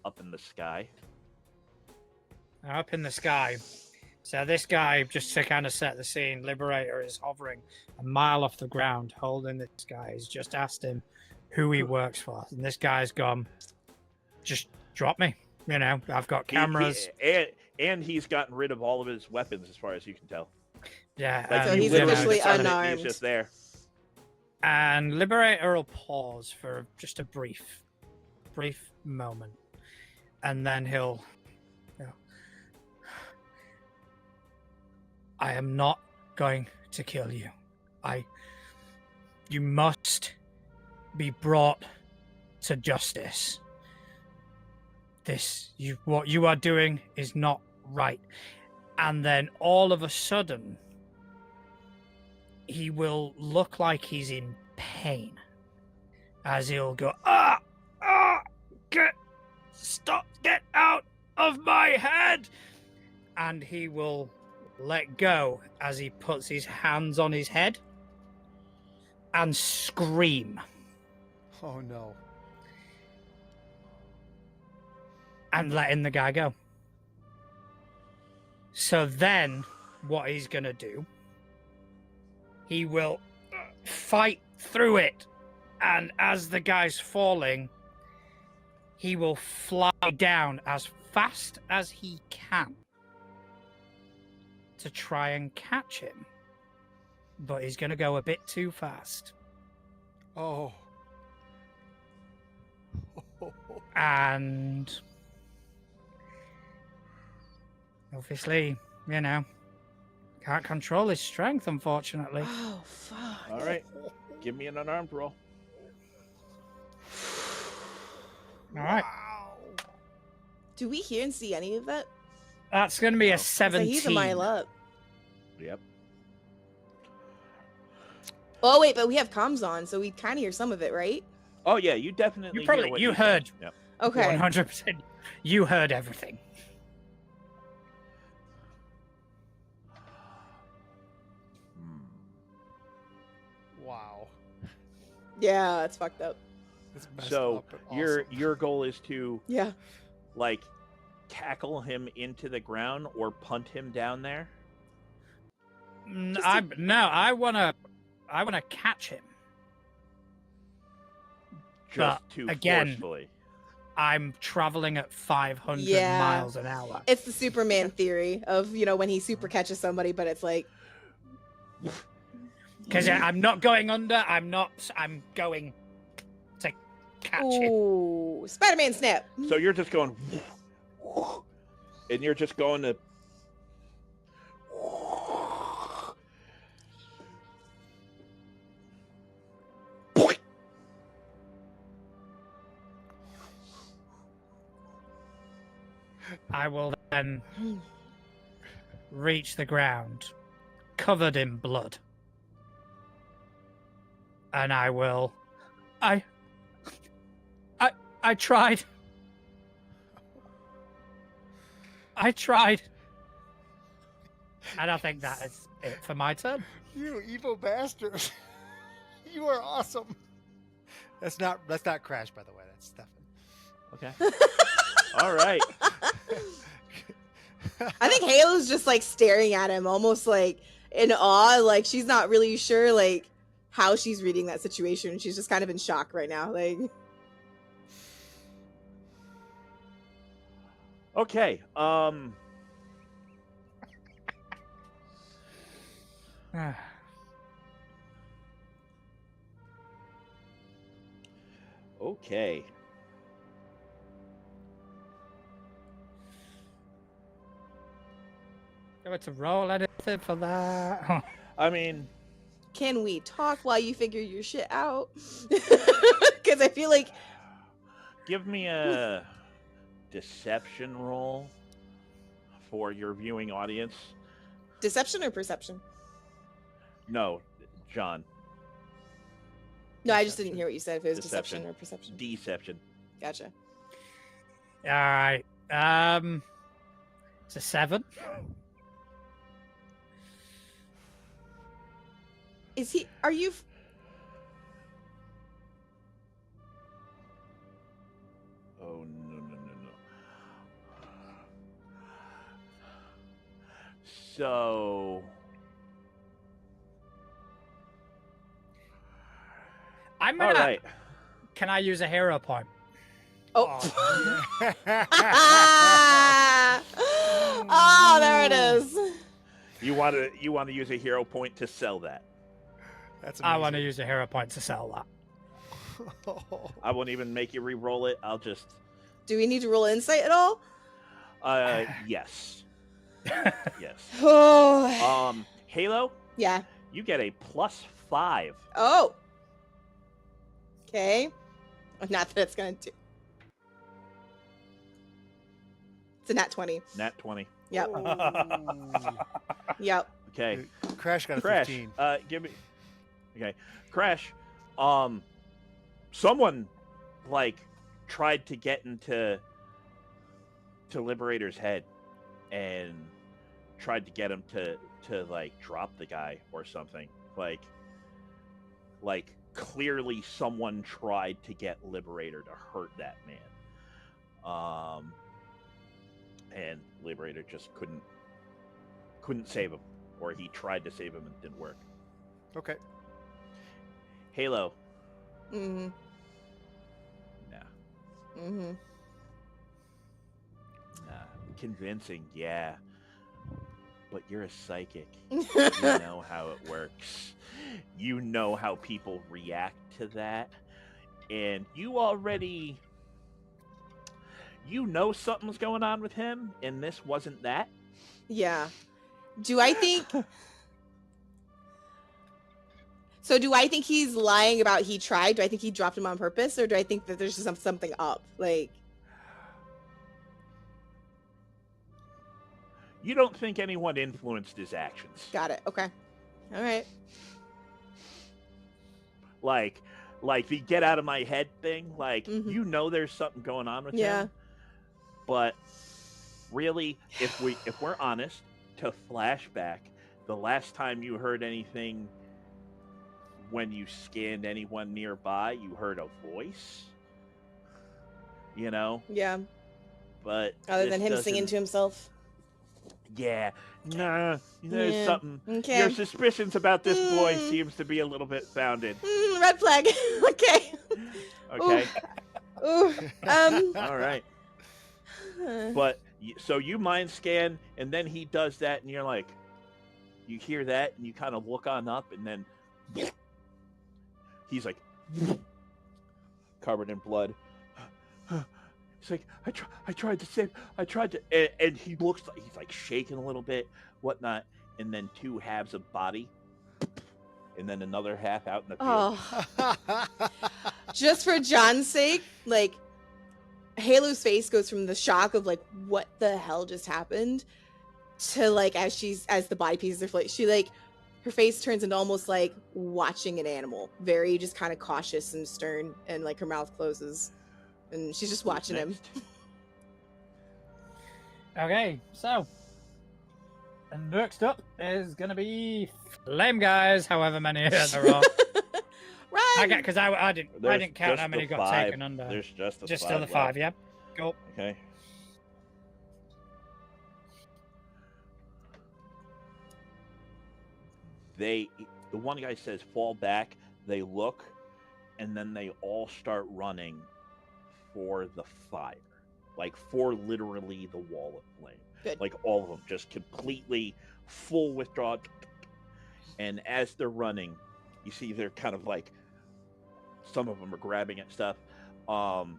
up in the sky.
Up in the sky. So this guy, just to kind of set the scene, Liberator is hovering a mile off the ground, holding this guy. He's just asked him who he works for, and this guy's gone, just drop me. You know, I've got cameras.
And he's gotten rid of all of his weapons, as far as you can tell.
Yeah,
Like,
So
you
he's
literally
officially
just unarmed.
unarmed.
He's just there.
And Liberator will pause for just a brief moment, and then he'll go, I am not going to kill you. You must be brought to justice. What you are doing is not right. And then all of a sudden, he will look like he's in pain, as he'll go, get out of my head. And he will let go as he puts his hands on his head and scream.
Oh no.
And letting the guy go. So then, what he's going to do, he will fight through it. And as the guy's falling, he will fly down as fast as he can to try and catch him. But he's going to go a bit too fast.
Oh.
And obviously, you know, can't control his strength, unfortunately.
Oh fuck.
All right, give me an unarmed roll.
All right.
Do we hear and see any of that?
That's going to be a
So
17.
he's a mile up.
Yep.
Oh wait, but we have comms on, so we kind of hear some of it, right?
Oh yeah, you definitely.
You probably
hear what
you
he
heard.
said. Yep.
Okay.
100%. You heard everything.
Wow.
Yeah, that's fucked up.
It's messed
So
up, but awesome.
your goal is to
Yeah.
like tackle him into the ground or punt him down there.
I want to catch him.
Just
But
too
again,
forcefully.
I'm traveling at 500
Yeah.
miles an hour.
It's the Superman theory of, you know, when he super catches somebody, but it's like,
Because I'm not going under. I'm going to catch him.
ooh, Spider-Man snap.
So you're just going, and you're just going to.
I will then reach the ground, covered in blood, and I will. I tried. I tried. And I think that is it for my turn.
You evil bastard! You are awesome. That's not Crash, by the way. That's Stefan.
Okay. All right.
I think Halo's just like staring at him, almost like in awe. Like she's not really sure like how she's reading that situation. She's just kind of in shock right now. Like,
Okay. Okay.
Do I to roll anything for that?
I mean,
can we talk while you figure your shit out? Because I feel like
give me a deception roll for your viewing audience.
deception or perception.
No, John.
No, I just didn't hear what you said. If it was
Deception.
deception or perception.
Deception.
Gotcha.
All right. It's a 7.
Is he? Are you?
Oh no. So
I'm
all
gonna.
right.
Can I use a hero point?
Oh. Oh, there it is.
You want to use a hero point to sell that.
That's amazing.
I want to use a hero point to sell that.
I won't even make you re-roll it. I'll just
Do we need to roll insight at all?
yes. Yes.
Oh.
Halo,
Yeah.
you get a +5.
Oh. Okay. Not that it's gonna do. It's a nat 20.
Nat 20.
Yep.
Oh.
Yep.
Okay.
Crash got a
Crash,
15.
give me. Okay, Crash. Someone like tried to get into Liberator's head and tried to get him to like drop the guy or something. Like clearly someone tried to get Liberator to hurt that man. And Liberator just couldn't save him, or he tried to save him and it didn't work.
Okay.
Halo.
Mm-hmm.
Nah.
Mm-hmm.
Nah. Convincing, yeah. But you're a psychic. You know how it works. You know how people react to that. And you already... You know something's going on with him, and this wasn't that.
Yeah. Do I think... So do I think he's lying about he tried? Do I think he dropped him on purpose? Or do I think that there's just something up? Like...
You don't think anyone influenced his actions.
Got it. Okay. All right.
Like the get out of my head thing. Like,
Mhm.
you know there's something going on with
Yeah.
him. But really, if we're honest, to flashback, the last time you heard anything when you scanned anyone nearby, you heard a voice. You know?
Yeah.
But
Other
this
than him singing
doesn't-
to himself.
Yeah. Nah, there's
Yeah.
something.
Okay.
Your suspicions about this boy
Mm.
seems to be a little bit founded.
Red flag. Okay.
Okay.
Ooh.
All right. But so you mind scan, and then he does that, and you're like, you hear that, and you kind of look on up, and then he's like covered in blood. He's like, I tried to save, and he looks like he's like shaking a little bit, whatnot, and then 2 halves of body, and then another half out in the field.
Oh. Just for John's sake, like, Halo's face goes from the shock of like, what the hell just happened, to like, as the body pieces are floating, she like, her face turns into almost like watching an animal, very just kind of cautious and stern, and like her mouth closes, and she's just watching him.
Next.
Okay, so and next up is gonna be Flame Guys, however many there are.
Run!
Because I didn't count how
just
many
the
got
5.
taken under.
There's just the
Just
5
still the 5,
left.
yeah. Cool.
Okay. The one guy says fall back. They look, and then they all start running for the fire, like for literally the wall of flame.
Good.
Like all of them, just completely full withdrawal. And as they're running, you see they're kind of like, some of them are grabbing at stuff, and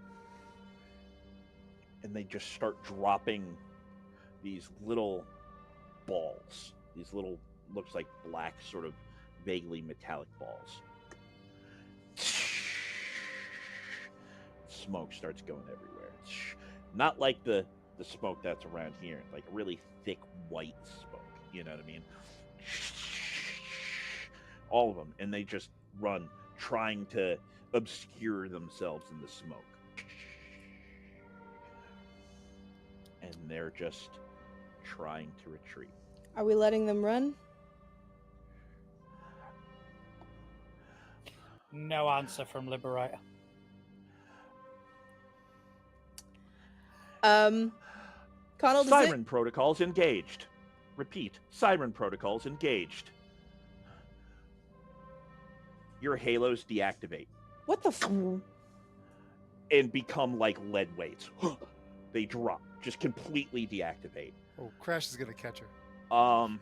they just start dropping these little balls. These little, looks like black, sort of vaguely metallic balls. Smoke starts going everywhere. Not like the smoke that's around here, like really thick white smoke. You know what I mean? All of them, and they just run, trying to obscure themselves in the smoke. And they're just trying to retreat.
Are we letting them run?
No answer from Liberator.
Connell,
Siren protocols engaged. Repeat, siren protocols engaged. Your halos deactivate
what the f-
and become like lead weights. They drop, just completely deactivate.
Oh, Crash is gonna catch her.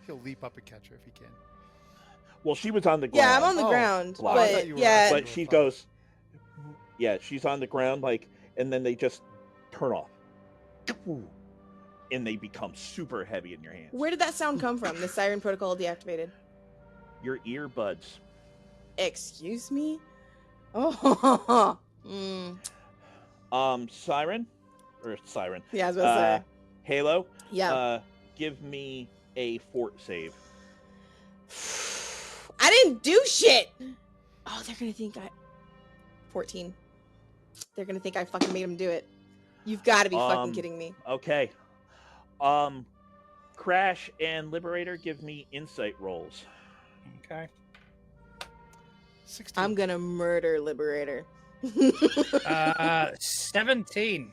He'll leap up and catch her if he can.
Well, she was on the ground.
Yeah, I'm on the
Oh,
ground,
well, I
thought
but
you were-
yeah,
But she goes, yeah, she's on the ground, like, and then they just turn off. And they become super heavy in your hands.
where did that sound come from? The siren protocol deactivated.
Your earbuds.
Excuse me? Oh,
Siren? Or Siren.
yeah, I was about to say.
Halo?
Yeah.
Give me a fort save.
I didn't do shit. Oh, they're gonna think I. 14. They're gonna think I fucking made them do it. You've got to be fucking kidding me.
Okay. Crash and Liberator, give me insight rolls.
Okay.
16.
I'm gonna murder Liberator.
17.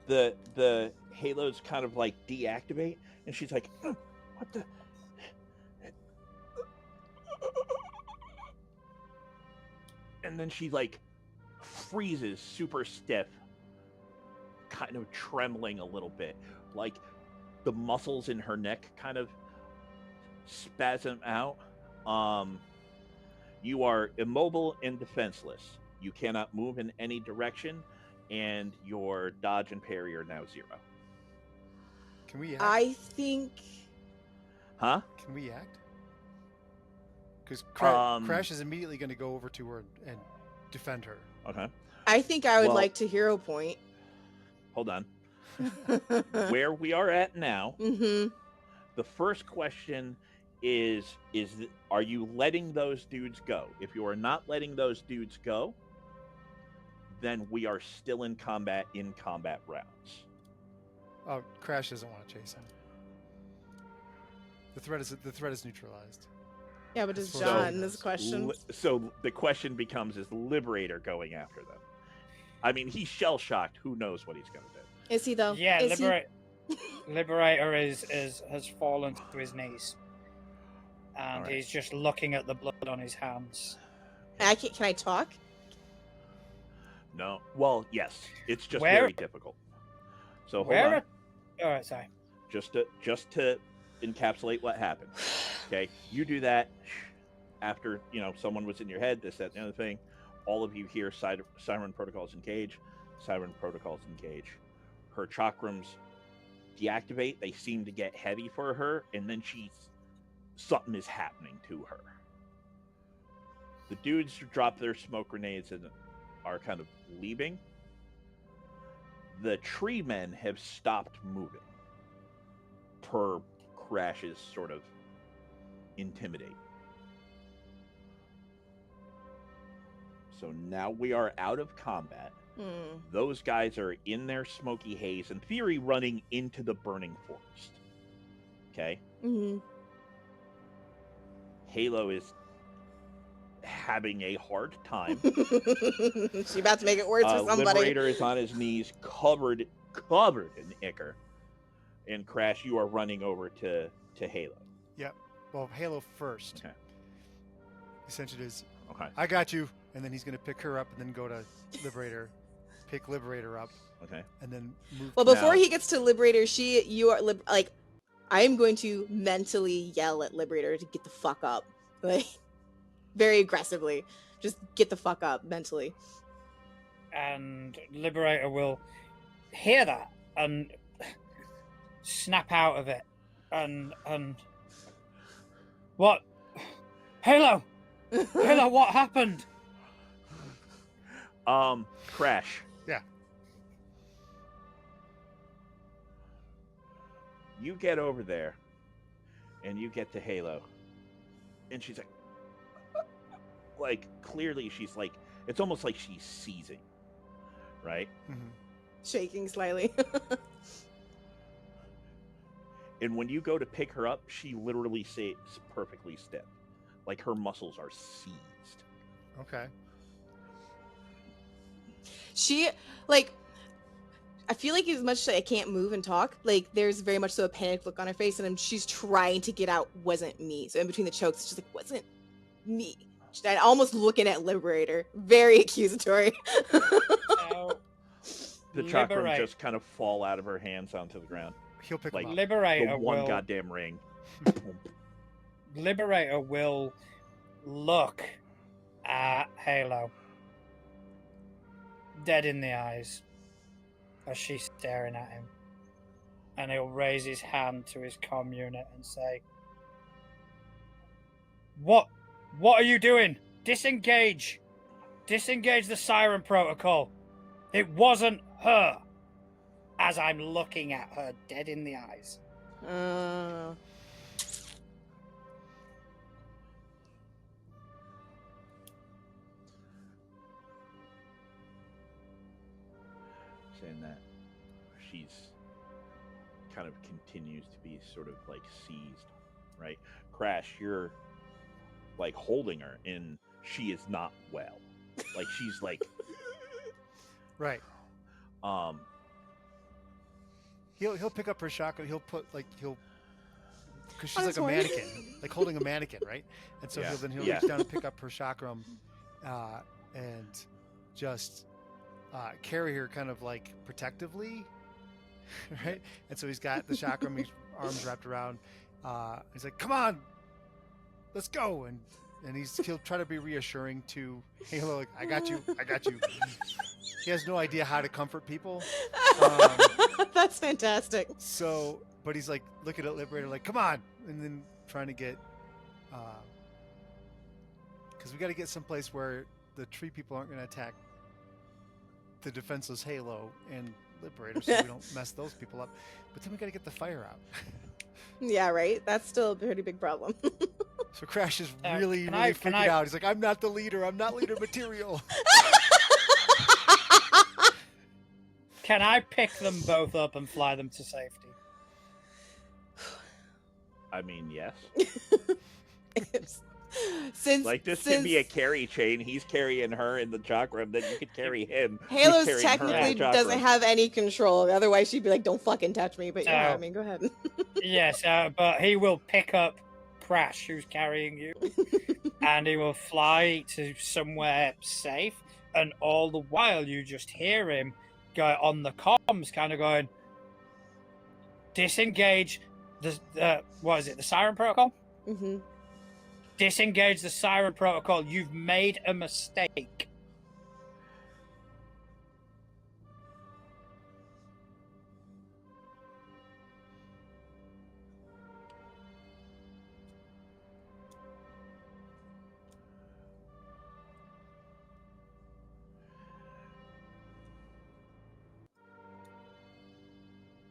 The halos kind of like deactivate, and she's like, what the? And then she like freezes super stiff, kind of trembling a little bit, like the muscles in her neck kind of spasm out. You are immobile and defenseless. You cannot move in any direction, and your dodge and parry are now 0.
Can we act?
I think.
Huh?
Can we act? Because
Um,
Crash is immediately going to go over to her and defend her.
Okay.
I think I would
Well-
like to hero point.
Hold on. Where we are at now,
Mm-hmm.
the first question is are you letting those dudes go? If you are not letting those dudes go, then we are still in combat rounds.
Oh, Crash doesn't want to chase him. The threat is neutralized.
Yeah, but does
So-
John in this question?
So the question becomes, is Liberator going after them? I mean, he's shell-shocked. Who knows what he's going to do?
Is he though?
Yeah,
Is he?
Liberator has fallen to his knees, and
Alright.
he's just looking at the blood on his hands.
Can I talk?
No. Well, yes. It's just
Where-
very difficult. So hold
Where?
on.
All right, sorry.
Just to encapsulate what happened. Okay, you do that after someone was in your head. This, that, and the other thing. All of you hear siren protocols engage. Siren protocols engage. Her chakrams deactivate. They seem to get heavy for her, and then something is happening to her. The dudes drop their smoke grenades and are kind of leaving. The tree men have stopped moving. Per Crash's sort of intimidate. So now we are out of combat.
Hmm.
Those guys are in their smoky haze, in theory, running into the burning forest. Okay?
Hmm.
Halo is having a hard time.
She about to make it worse for somebody.
Liberator is on his knees, covered in ichor. And Crash, you are running over to Halo.
Yep. Well, Halo first.
Okay.
Essentially is,
Okay.
I got you, and then he's going to pick her up and then go to Liberator, pick Liberator up,
Okay.
and then move.
Well, before
Now-
he gets to Liberator, you are like, I am going to mentally yell at Liberator to get the fuck up, like very aggressively. Just get the fuck up mentally.
And Liberator will hear that and snap out of it. And what? Halo, Halo, what happened?
Crash.
Yeah.
You get over there, and you get to Halo, and she's like clearly she's like, it's almost like she's seizing, right?
Mhm.
Shaking slightly.
And when you go to pick her up, she literally stays perfectly stiff, like her muscles are seized.
Okay.
She like, I feel like as much as I can't move and talk, like there's very much so a panic look on her face, and she's trying to get out, wasn't me. So in between the chokes, it's just like, wasn't me. She's almost looking at Liberator, very accusatory.
So,
The chakram
Liberate.
just kind of fall out of her hands onto the ground.
He'll pick
Like,
him up.
Liberator
The one
will
goddamn ring.
Liberator will look at Halo dead in the eyes as she's staring at him, and he'll raise his hand to his comm unit and say, What are you doing? Disengage the siren protocol. It wasn't her," as I'm looking at her dead in the eyes.
Saying that she's kind of continues to be sort of like seized, right? Crash, you're like holding her, and she is not well. Like she's like,
Right.
um,
He'll pick up her shotgun. He'll put because she's
On
like
his
a
horn.
mannequin, like holding a mannequin, right? And so
Yeah.
he'll
Yeah.
reach down and pick up her chakram, and just carry her kind of like protectively, right? And so he's got the chakram, his arms wrapped around. He's like, "Come on, let's go!" And he'll try to be reassuring to Halo, like, I got you. He has no idea how to comfort people.
That's fantastic.
So, but he's like looking at Liberator, like, "Come on!" And then trying to get, because we got to get someplace where the tree people aren't going to attack the defenseless Halo and Liberator, so we don't mess those people up. But then we got to get the fire out.
Yeah, right. That's still a pretty big problem.
So Crash is
Can
really
I-
freaking out. He's like, "I'm not the leader. I'm not leader material."
Can I pick them both up and fly them to safety?
I mean, yes.
Since
Like this could be a carry chain. He's carrying her in the chakram, then you could carry him. who's
Halo's
carrying her in the
technically
chakram.
doesn't have any control. Otherwise, she'd be like, "Don't fucking touch me." But yeah, I
So-
mean, go ahead.
Yes, but he will pick up Crash, who's carrying you, and he will fly to somewhere safe. And all the while, you just hear him go on the comms, kind of going, "Disengage the what is it? The siren protocol?
Hmm.
Disengage the siren protocol. You've made a mistake."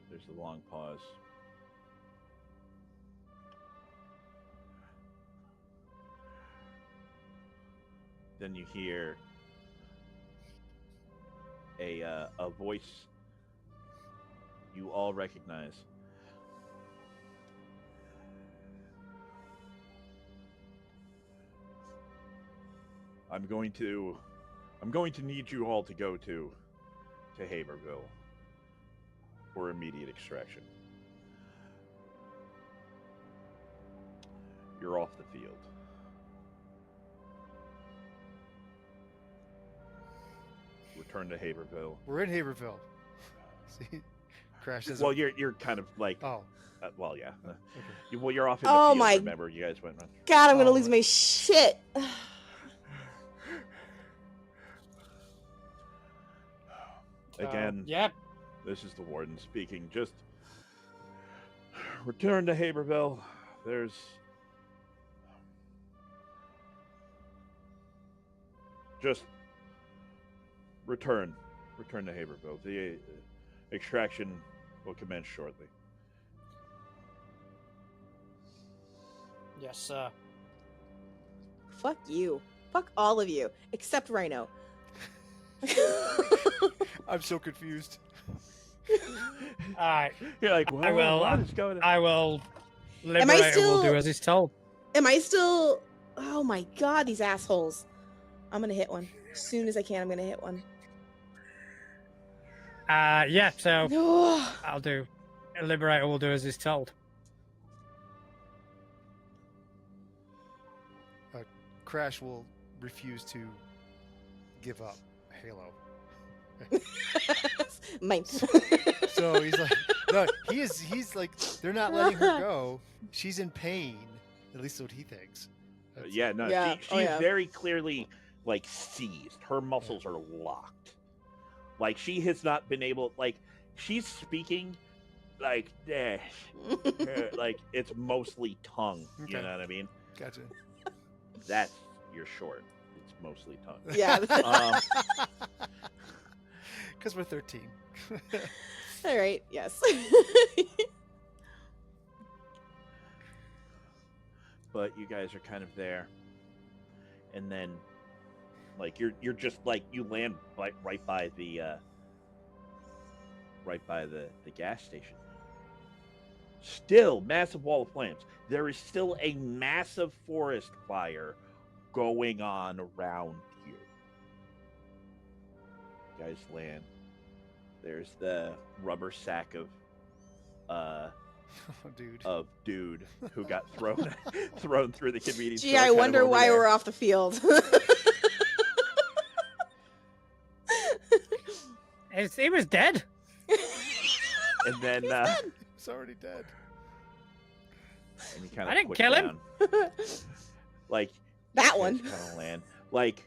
There's a long pause. Then you hear a voice you all recognize. I'm going to need you all to go to Haberville for immediate extraction. You're off the field. Return to Haberville.
We're in Haberville. See, Crash says.
Well, you're kind of like.
Oh.
Well, yeah.
Okay.
Well, you're off in the
Oh
field.
my
Remember, you guys went.
God, I'm gonna
Oh,
lose my shit.
Again,
Yep.
this is the warden speaking. Just return to Haberville. There's just return to Haberville. The extraction will commence shortly.
Yes, sir.
Fuck you. Fuck all of you, except Rhino.
I'm so confused.
All right.
You're like,
I will.
what is going on?
I will.
Am I
Liberator will do
still-
as he's told.
Am I still? Oh my God, these assholes! I'm gonna hit one as soon as I can. I'm gonna hit one.
Yeah. So
No.
I'll do. Liberator will do as he's told.
Crash will refuse to give up Halo.
Mine.
So he's like, no, he's like, they're not letting her go. She's in pain. At least what he thinks. That's-
Yeah, no,
Yeah.
she's
Oh, yeah.
very clearly like seized. Her muscles are locked. Like she has not been able. Like she's speaking, like like it's mostly tongue. You
Okay.
know what I mean?
Gotcha.
That's you're short. It's mostly tongue.
Yeah.
Because we're 13.
All right. Yes.
But you guys are kind of there, and then like you're just like you land right by the gas station. Still massive wall of flames. There is still a massive forest fire going on around you. You guys land. There's the rubber sack of
Oh, dude.
dude who got thrown through the convenience
Gee,
store.
I
kind of
wonder
over
why
there.
we're off the field.
He was dead.
And then
He's already dead.
and you kind
I
of
didn't kill him.
Like
That one.
kind of land. Like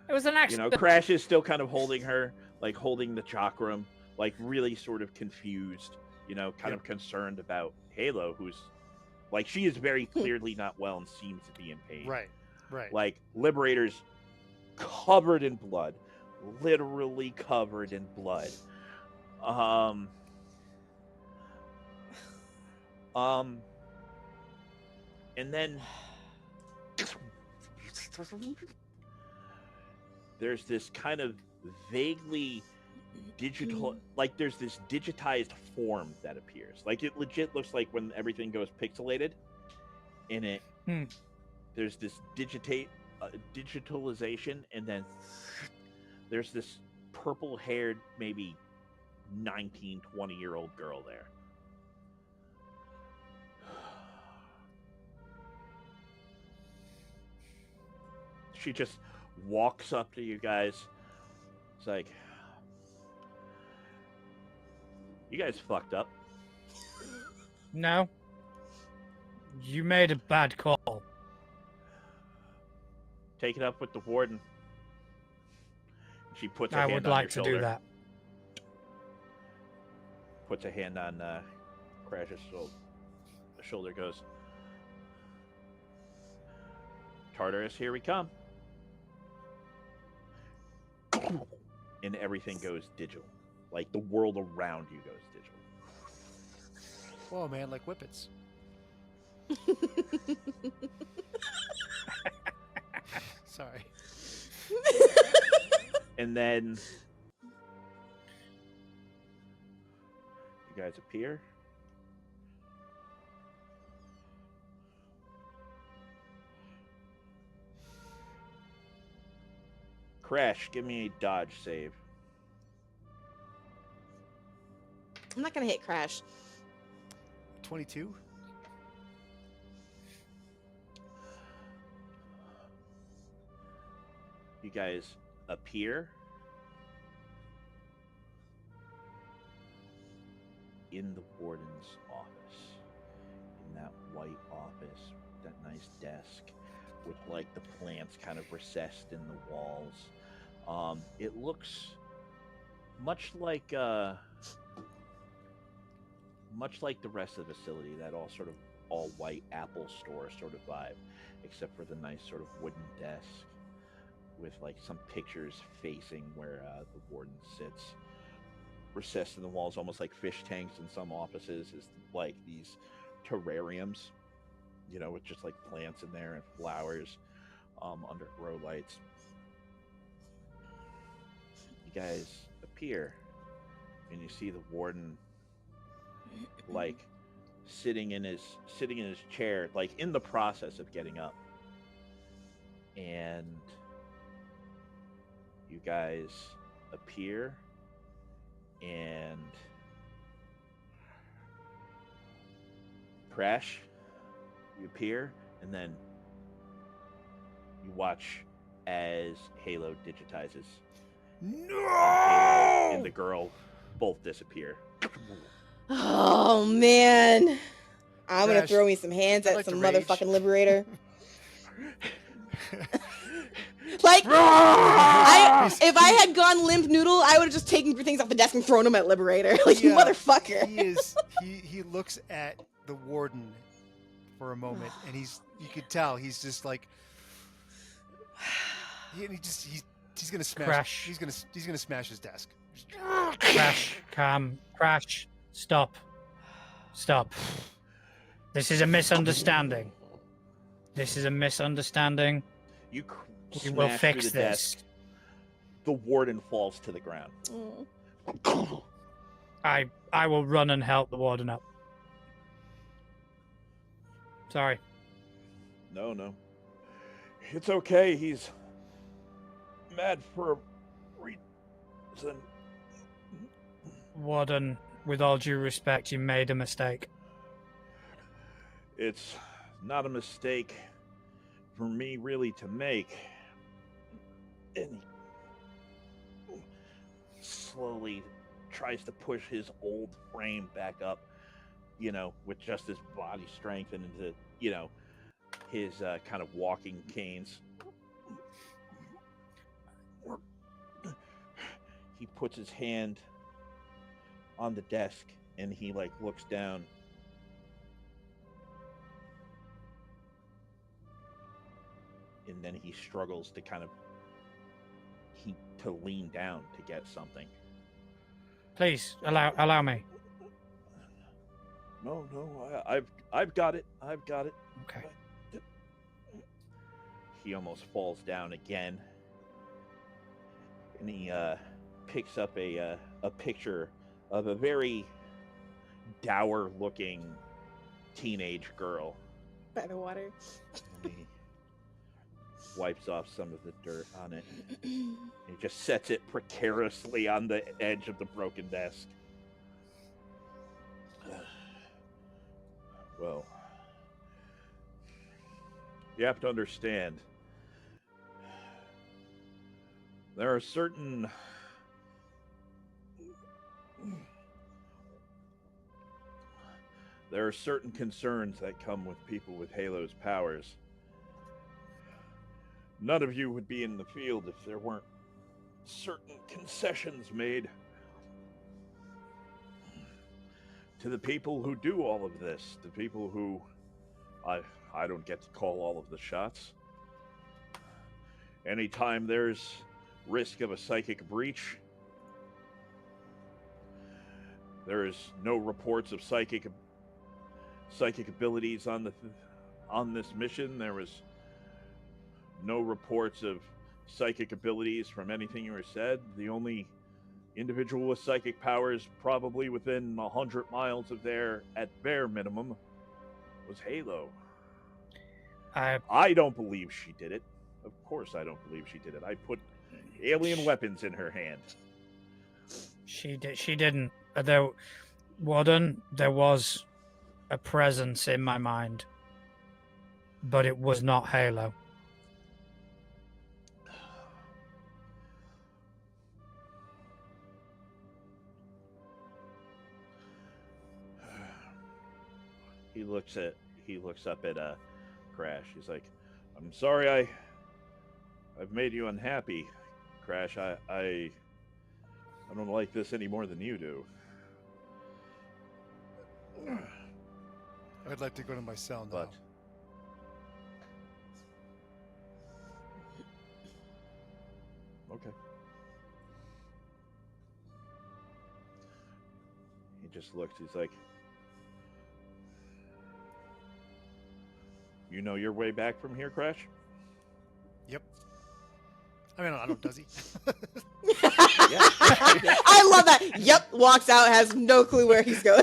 It was an
you know,
accident.
Crash is still kind of holding her, like holding the chakram, like really sort of confused. You know, kind of concerned about Halo, who's like she is very clearly not well and seems to be in pain.
Right. Right.
Like Liberator's covered in blood, literally covered in blood. And then there's this kind of vaguely digital, like there's this digitized form that appears. Like it legit looks like when everything goes pixelated in it. There's this digitalization, and then there's this purple-haired, maybe 19, 20-year-old girl there. She just walks up to you guys. It's like, you guys fucked up.
No. You made a bad call.
Take it up with the warden. She puts her
I
hand
would
on
like
your
to
shoulder.
do that.
Puts a hand on Crash's shoulder. Goes, Tartarus, here we come. And everything goes digital. Like the world around you goes digital.
Whoa, man, like whippets. Sorry.
And then guys appear. Crash, give me a dodge save.
I'm not gonna hit Crash.
22.
You guys appear in the warden's office. In that white office, that nice desk with like the plants kind of recessed in the walls. It looks much like the rest of the facility, that all sort of all white Apple store sort of vibe, except for the nice sort of wooden desk with like some pictures facing where the warden sits. Recessed in the walls, almost like fish tanks in some offices, is like these terrariums, you know, with just like plants in there and flowers under grow lights. You guys appear, and you see the warden like sitting in his chair, like in the process of getting up. And you guys appear, and Crash, you appear, and then you watch as Halo digitizes.
No!
And the girl both disappear.
Oh man. I'm gonna
Crash,
throw me some hands
I'd
at
like to
some
rage.
motherfucking liberator. Like, if I had gone limp noodle, I would have just taken things off the desk and thrown them at liberator. Like, you motherfucker.
He looks at the warden for a moment, and you could tell he's just like, he's gonna smash.
Crash.
He's gonna smash his desk.
Crash, calm. Crash, stop. This is a misunderstanding.
You
We will
smash
fix
through the
this.
desk. The warden falls to the ground.
I will run and help the warden up. Sorry.
No. It's okay. He's mad for a reason.
Warden, with all due respect, you made a mistake.
It's not a mistake for me really to make. And he slowly tries to push his old frame back up, you know, with just his body strength and into, you know, his kind of walking canes. He puts his hand on the desk and he like looks down. And then he struggles to kind of to lean down to get something.
Please allow me.
No, I've got it.
Okay.
He almost falls down again, and he picks up a picture of a very dour-looking teenage girl.
By the water.
And he wipes off some of the dirt on it. He just sets it precariously on the edge of the broken desk. Well, you have to understand, there are certain concerns that come with people with Halo's powers. None of you would be in the field if there weren't certain concessions made to the people who do all of this, the people who I don't get to call all of the shots. Anytime there's risk of a psychic breach, there is no reports of psychic abilities on this mission. There was no reports of psychic abilities from anything you were said. The only individual with psychic powers, probably within 100 miles of there, at bare minimum, was Halo. I don't believe she did it. Of course I don't believe she did it. I put alien weapons in her hand.
She didn't. There, Warden, there was a presence in my mind, but it was not Halo.
He looks up at Crash. He's like, "I'm sorry I've made you unhappy, Crash. I don't like this any more than you do."
I'd like to go to my cell now.
But okay. He just looks. He's like, "You know your way back from here, Crash?"
Yep. I mean, I don't. Does he?
I love that. Yep. Walks out, has no clue where he's going.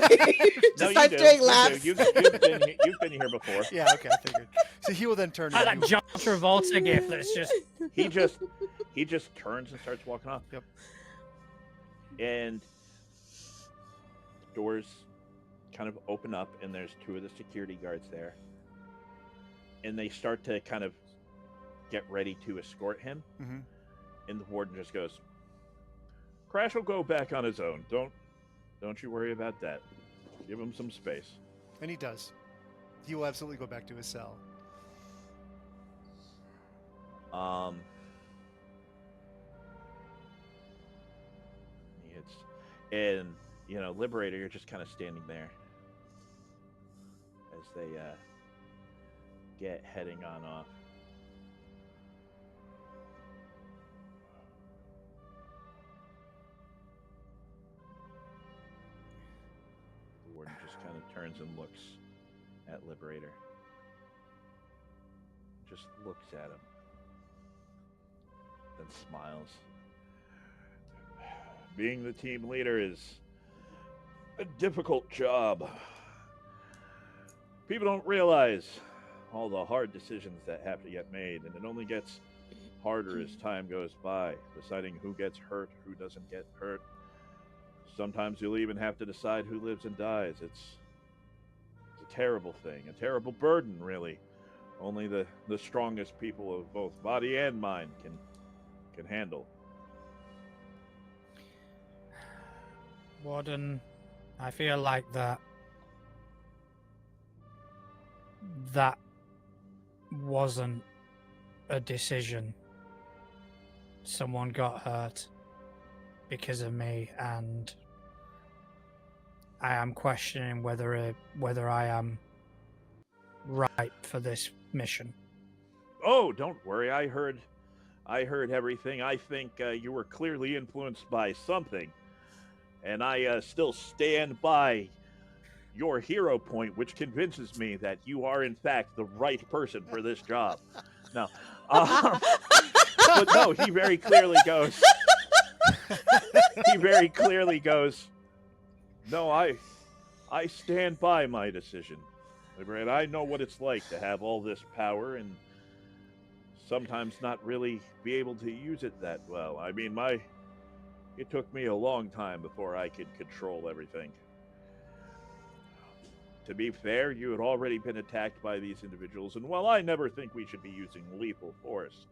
Just starts doing laps.
You've been here before.
Yeah. Okay. I figured. So he will then turn.
Like that John Travolta gift that's just.
He just turns and starts walking off.
Yep.
And doors kind of open up, and there's two of the security guards there. And they start to kind of get ready to escort him.
Mm-hmm.
And the warden just goes, "Crash will go back on his own. Don't you worry about that. Give him some space."
And he does. He will absolutely go back to his cell.
And Liberator, you're just kind of standing there as they get heading on off. The warden just kind of turns and looks at Liberator. Just looks at him. Then smiles. "Being the team leader is a difficult job. People don't realize all the hard decisions that have to get made, and it only gets harder as time goes by, deciding who gets hurt, who doesn't get hurt. Sometimes you'll even have to decide who lives and dies. It's a terrible thing, a terrible burden, really. Only the strongest people of both body and mind can handle."
Warden, I feel like that wasn't a decision. Someone got hurt because of me, and I am questioning whether I am right for this mission.
Oh, don't worry. I heard everything. I think you were clearly influenced by something. And I still stand by your hero point, which convinces me that you are, in fact, the right person for this job. No. But no, he very clearly goes, "No, I stand by my decision. And I know what it's like to have all this power and sometimes not really be able to use it that well. I mean, it took me a long time before I could control everything. To be fair, you had already been attacked by these individuals, and while I never think we should be using lethal force,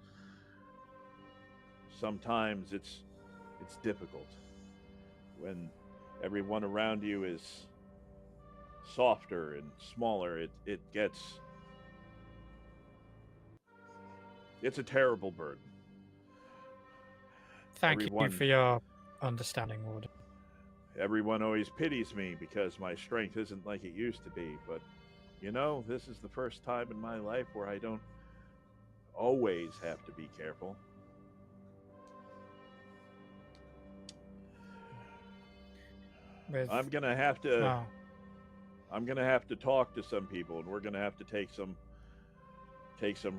sometimes it's difficult when everyone around you is softer and smaller. It's a terrible burden."
Thank you for your understanding, Warden.
"Everyone always pities me because my strength isn't like it used to be, but this is the first time in my life where I don't always have to be careful." I'm gonna have to talk to some people, and we're gonna have to take some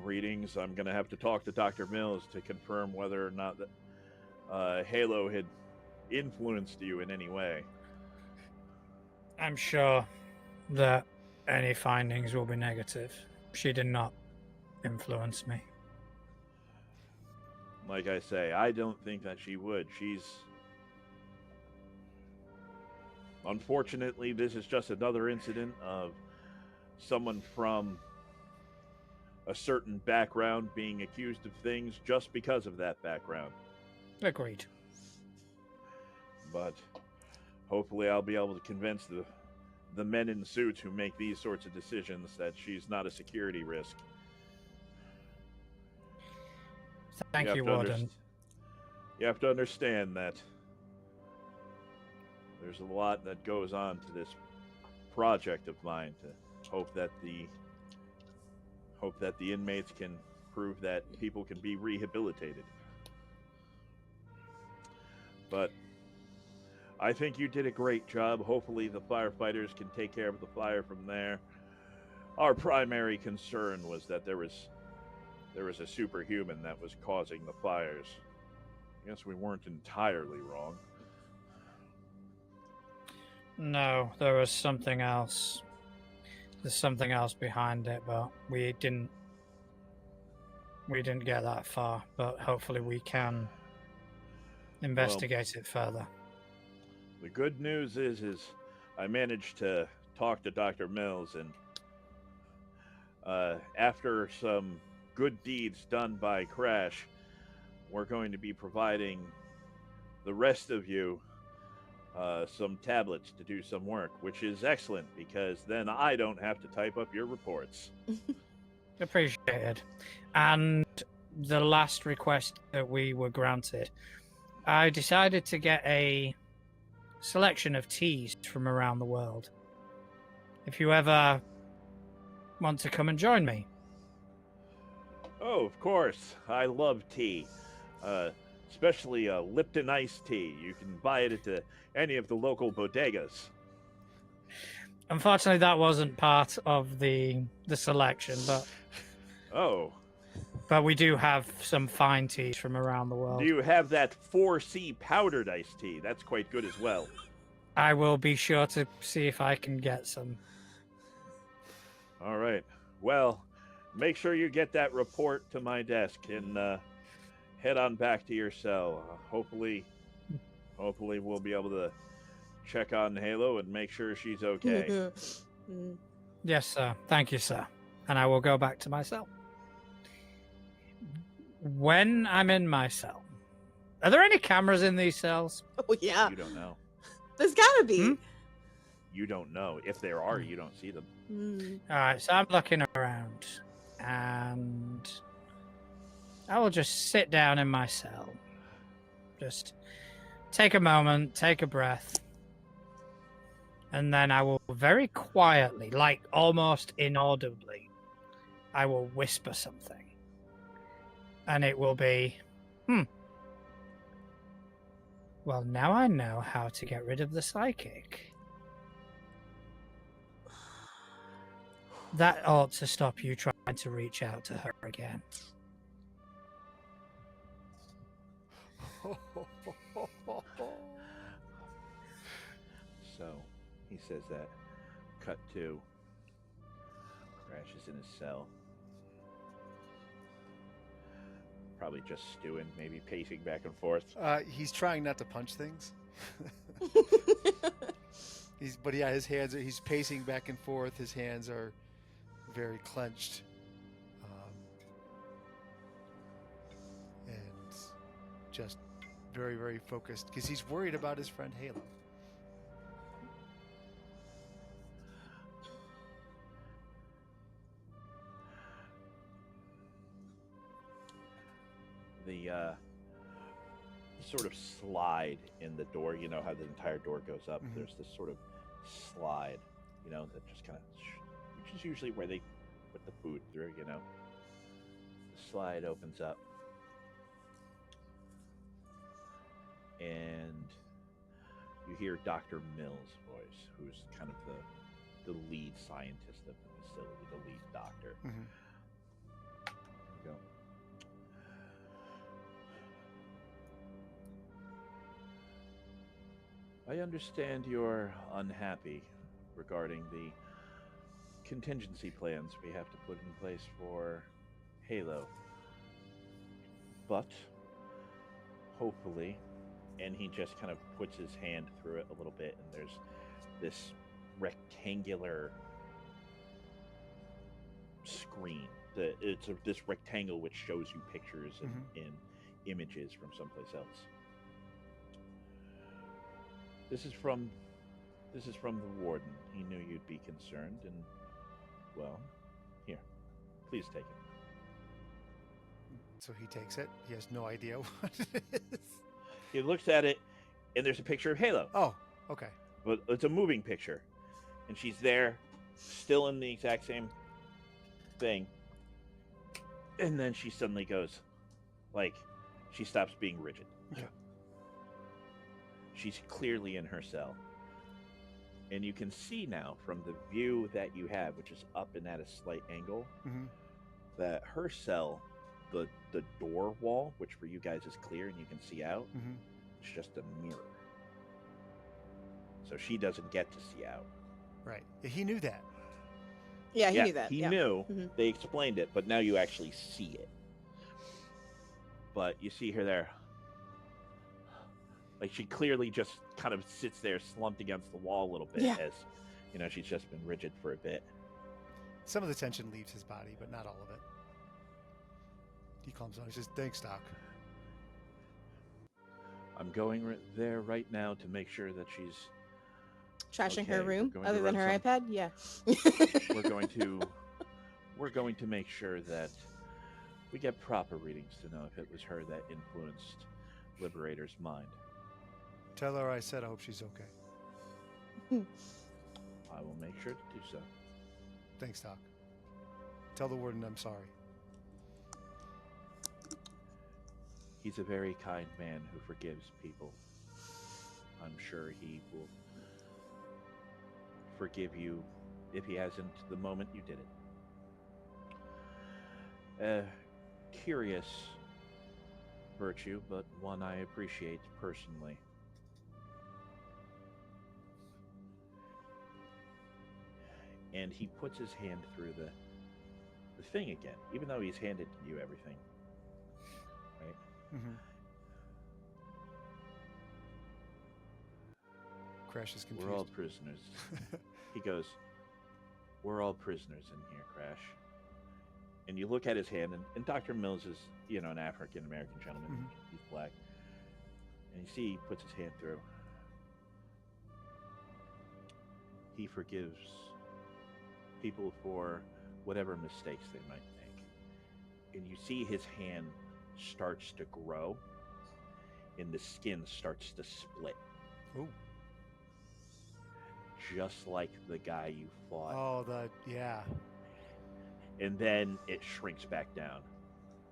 readings. I'm gonna have to talk to Dr. Mills to confirm whether or not that Halo had influenced you in any way.
I'm sure that any findings will be negative. She did not influence me.
Like I say, I don't think that she would. Unfortunately, this is just another incident of someone from a certain background being accused of things just because of that background.
Agreed.
But hopefully I'll be able to convince the men in suits who make these sorts of decisions that she's not a security risk.
Thank you, Warden.
You have to understand that there's a lot that goes on to this project of mine to hope that the inmates can prove that people can be rehabilitated. But I think you did a great job. Hopefully the firefighters can take care of the fire from there. Our primary concern was that there was a superhuman that was causing the fires. I guess we weren't entirely wrong.
No, there was something else. There's something else behind it, but we didn't get that far. But hopefully we can investigate it further.
The good news is I managed to talk to Dr. Mills, and after some good deeds done by Crash, we're going to be providing the rest of you some tablets to do some work, which is excellent because then I don't have to type up your reports.
Appreciated. And the last request that we were granted, I decided to get a selection of teas from around the world. If you ever want to come and join me.
Oh, of course. I love tea. Especially Lipton iced tea. You can buy it at any of the local bodegas.
Unfortunately, that wasn't part of the selection, but we do have some fine teas from around the world.
Do you have that 4C powdered iced tea? That's quite good as well.
I will be sure to see if I can get some.
All right. Well, make sure you get that report to my desk and head on back to your cell. Hopefully we'll be able to check on Halo and make sure she's okay.
Yes, sir. Thank you, sir. And I will go back to my cell. When I'm in my cell, are there any cameras in these cells?
Oh, yeah.
You don't know.
There's gotta be.
Hmm?
You don't know. If there are, you don't see them.
All right, so I'm looking around, and I will just sit down in my cell. Just take a moment, take a breath, and then I will very quietly, like almost inaudibly, I will whisper something. And it will be, well, now I know how to get rid of the psychic. That ought to stop you trying to reach out to her again.
So, he says that. Cut to. Crash is in his cell. Probably just stewing, maybe pacing back and forth.
He's trying not to punch things. His hands are, he's pacing back and forth. His hands are very clenched. And just very, very focused because he's worried about his friend Halo.
The sort of slide in the door, you know how the entire door goes up.
Mm-hmm.
There's this sort of slide, that just kind of, which is usually where they put the food through, The slide opens up. And you hear Dr. Mills' voice, who's kind of the lead scientist of the facility, the lead doctor.
Mm-hmm.
There you go. I understand you're unhappy regarding the contingency plans we have to put in place for Halo. But hopefully, and he just kind of puts his hand through it a little bit, and there's this rectangular screen. This rectangle which shows you pictures and images from someplace else. This is from the warden. He knew you'd be concerned, and well, here, please take it.
So he takes it. He has no idea what it is.
He looks at it, and there's a picture of Halo.
Oh, okay.
But it's a moving picture, and she's there, still in the exact same thing. And then she suddenly goes, like, she stops being rigid.
Okay.
She's clearly in her cell. And you can see now from the view that you have, which is up and at a slight angle, that her cell, the door wall, which for you guys is clear and you can see out, it's just a mirror. So she doesn't get to see out.
Right. He knew that.
Yeah, he knew that.
He
yeah.
knew. They explained it, but now you actually see it. But you see her there. Like, she clearly just kind of sits there slumped against the wall a little bit as, you know, she's just been rigid for a bit.
Some of the tension leaves his body, but not all of it. He calms down. He says, "Thanks, Doc."
I'm going there right now to make sure that she's
Trashing her
okay.
room
We're going
other
to
than
run
her
some-
iPad. Yeah.
we're going to make sure that we get proper readings to know if it was her that influenced Liberator's mind.
Tell her I said I hope she's okay.
I will make sure to do so.
Thanks, Doc. Tell the warden I'm sorry.
He's a very kind man who forgives people. I'm sure he will forgive you if he hasn't the moment you did it. Curious virtue, but one I appreciate personally. And he puts his hand through the thing again, even though he's handed you everything. Right?
Crash is confused.
We're all prisoners. He goes, "We're all prisoners in here, Crash." And you look at his hand, and Dr. Mills is, you know, an African-American gentleman. He's black. And you see he puts his hand through. He forgives people for whatever mistakes they might make. And you see his hand starts to grow, and the skin starts to split.
Ooh.
Just like the guy you fought.
Oh, yeah.
And then it shrinks back down.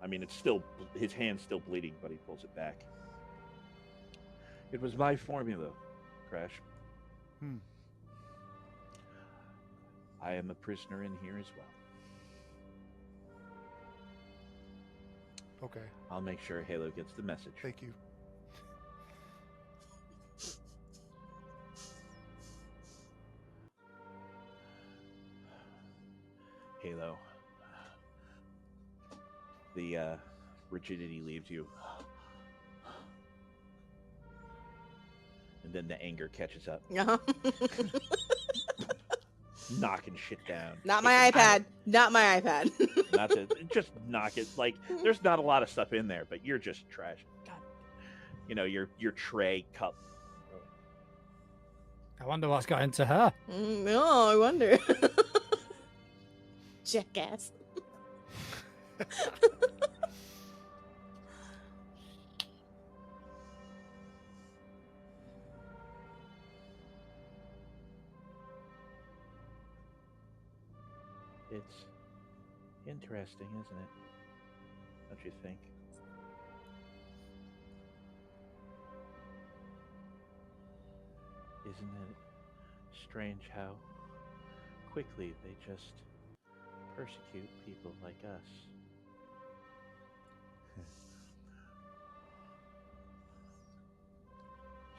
I mean, it's still, his hand's still bleeding, but he pulls it back. It was my formula, Crash. I am a prisoner in here as well.
Okay.
I'll make sure Halo gets the message.
Thank you.
Halo. The rigidity leaves you. And then the anger catches up. Knocking shit down.
Not my iPad. Not my iPad.
Not to just knock it. Like, there's not a lot of stuff in there, but you're just trash. God. You know, your tray, cup.
I wonder what's got into her.
No, I wonder. Jackass.
It's interesting, isn't it? Don't you think? Isn't it strange how quickly they just persecute people like us?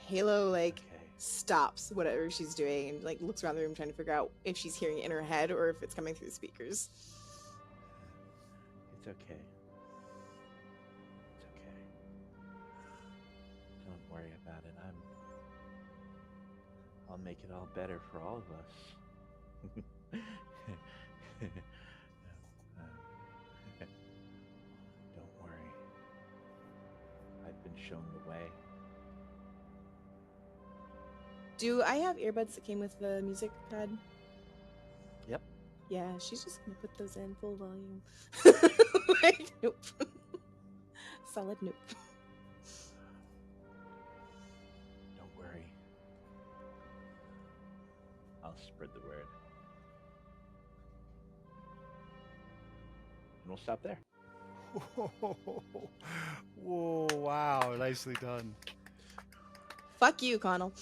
Halo, like,
Okay.
stops whatever she's doing and like looks around the room trying to figure out if she's hearing it in her head or if it's coming through the speakers.
It's okay. It's okay. Don't worry about it. I'll make it all better for all of us. Don't worry. I've been shown the way.
Do I have earbuds that came with the music pad?
Yep.
Yeah, she's just gonna put those in full volume. Like, nope. Solid nope.
Don't worry. I'll spread the word. And we'll stop there.
Whoa, wow, nicely done.
Fuck you, Connell.